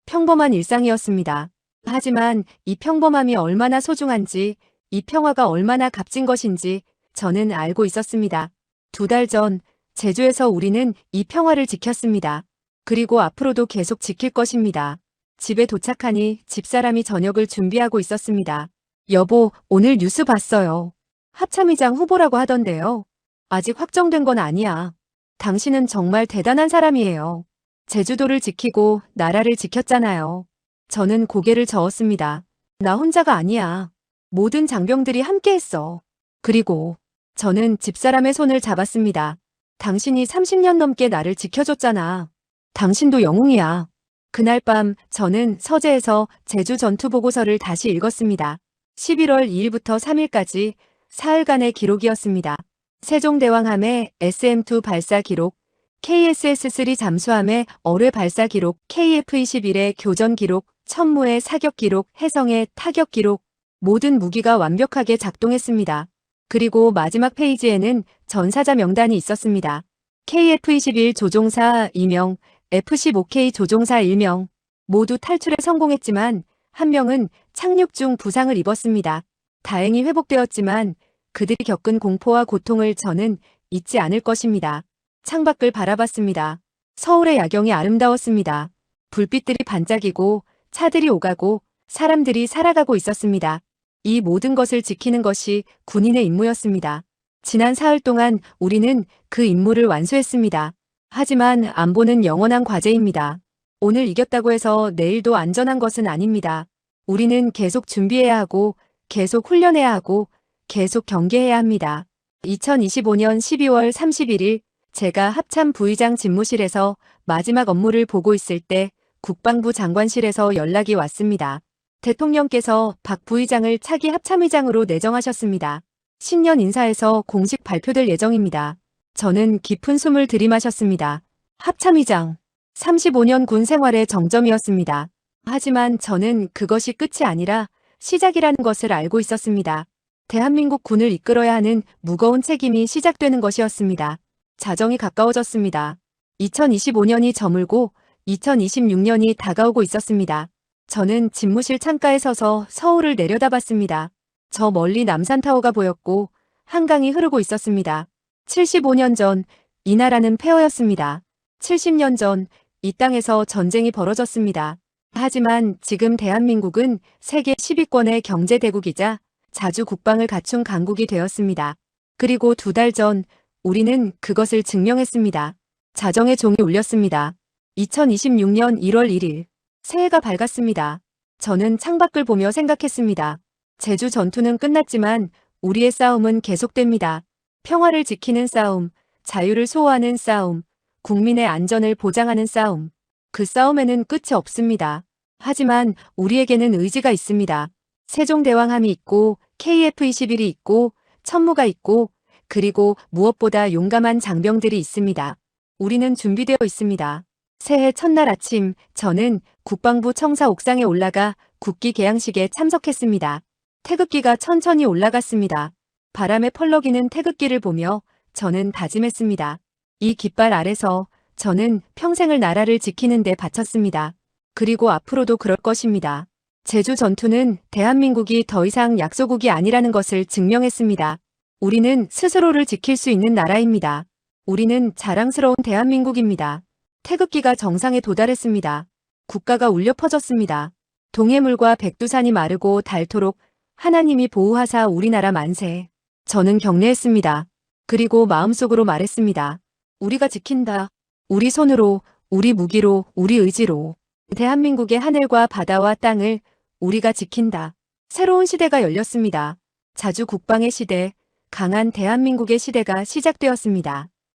A: 평범한 일상이었습니다. 하지만 이 평범함이 얼마나 소중한지, 이 평화가 얼마나 값진 것인지 저는 알고 있었습니다. 2달 전 제주에서 우리는 이 평화를 지켰습니다. 그리고 앞으로도 계속 지킬 것입니다. 집에 도착하니 집사람이 저녁을 준비하고 있었습니다. 여보, 오늘 뉴스 봤어요. 합참의장 후보라고 하던데요. 아직 확정된 건 아니야. 당신은 정말 대단한 사람이에요. 제주도를 지키고 나라를 지켰잖아요. 저는 고개를 저었습니다. 나 혼자가 아니야. 모든 장병들이 함께했어. 그리고 저는 집사람의 손을 잡았습니다. 당신이 30년 넘게 나를 지켜줬잖아. 당신도 영웅이야. 그날 밤 저는 서재에서 제주 전투 보고서를 다시 읽었습니다. 11월 2일부터 3일까지 사흘간의 기록이었습니다. 세종대왕함의 SM-2 발사 기록, KSS-3 잠수함의 어뢰 발사 기록, KF-21의 교전 기록, 천무의 사격 기록, 혜성의 타격 기록, 모든 무기가 완벽하게 작동했습니다. 그리고 마지막 페이지에는 전사자 명단이 있었습니다. KF-21 조종사 2명, F-15K 조종사 1명, 모두 탈출에 성공했지만 한 명은 착륙 중 부상을 입었습니다. 다행히 회복되었지만 그들이 겪은 공포와 고통을 저는 잊지 않을 것입니다. 창밖을 바라봤습니다. 서울의 야경이 아름다웠습니다. 불빛들이 반짝이고 차들이 오가고 사람들이 살아가고 있었습니다. 이 모든 것을 지키는 것이 군인의 임무였습니다. 지난 사흘 동안 우리는 그 임무를 완수했습니다. 하지만 안보는 영원한 과제입니다. 오늘 이겼다고 해서 내일도 안전한 것은 아닙니다. 우리는 계속 준비해야 하고 계속 훈련해야 하고 계속 경계해야 합니다. 2025년 12월 31일 제가 합참 부의장 집무실에서 마지막 업무를 보고 있을 때 국방부 장관실에서 연락이 왔습니다. 대통령께서 박 부의장을 차기 합참의장으로 내정하셨습니다. 신년 인사에서 공식 발표될 예정입니다. 저는 깊은 숨을 들이마셨습니다. 합참의장, 35년 군 생활의 정점이었습니다. 하지만 저는 그것이 끝이 아니라 시작이라는 것을 알고 있었습니다. 대한민국 군을 이끌어야 하는 무거운 책임이 시작되는 것이었습니다. 자정이 가까워졌습니다. 2025년이 저물고 2026년이 다가오고 있었습니다. 저는 집무실 창가에 서서 서울을 내려다봤습니다. 저 멀리 남산타워가 보였고 한강이 흐르고 있었습니다. 75년 전 이 나라는 폐허였습니다. 70년 전 이 땅에서 전쟁이 벌어졌습니다. 하지만 지금 대한민국은 세계 10위권의 경제대국이자 자주 국방을 갖춘 강국이 되었습니다. 그리고 2달 전 우리는 그것을 증명했습니다. 자정의 종이 울렸습니다. 2026년 1월 1일 새해가 밝았습니다. 저는 창밖을 보며 생각했습니다. 제주 전투는 끝났지만 우리의 싸움은 계속됩니다. 평화를 지키는 싸움, 자유를 수호하는 싸움, 국민의 안전을 보장하는 싸움. 그 싸움에는 끝이 없습니다. 하지만 우리에게는 의지가 있습니다. 세종대왕함이 있고 KF-21이 있고 천무가 있고 그리고 무엇보다 용감한 장병들이 있습니다. 우리는 준비되어 있습니다. 새해 첫날 아침, 저는 국방부 청사 옥상에 올라가 국기 개양식에 참석했습니다. 태극기가 천천히 올라갔습니다. 바람에 펄럭이는 태극기를 보며 저는 다짐했습니다. 이 깃발 아래서 저는 평생을 나라를 지키는 데 바쳤습니다. 그리고 앞으로도 그럴 것입니다. 제주 전투는 대한민국이 더 이상 약소국이 아니라는 것을 증명했습니다. 우리는 스스로를 지킬 수 있는 나라입니다. 우리는 자랑스러운 대한민국입니다. 태극기가 정상에 도달했습니다. 국가가 울려 퍼졌습니다. 동해물과 백두산이 마르고 닳도록 하나님이 보호하사 우리나라 만세. 저는 경례했습니다. 그리고 마음속으로 말했습니다. 우리가 지킨다. 우리 손으로, 우리 무기로, 우리 의지로. 대한민국의 하늘과 바다와 땅을 우리가 지킨다. 새로운 시대가 열렸습니다. 자주 국방의 시대, 강한 대한민국의 시대가 시작되었습니다.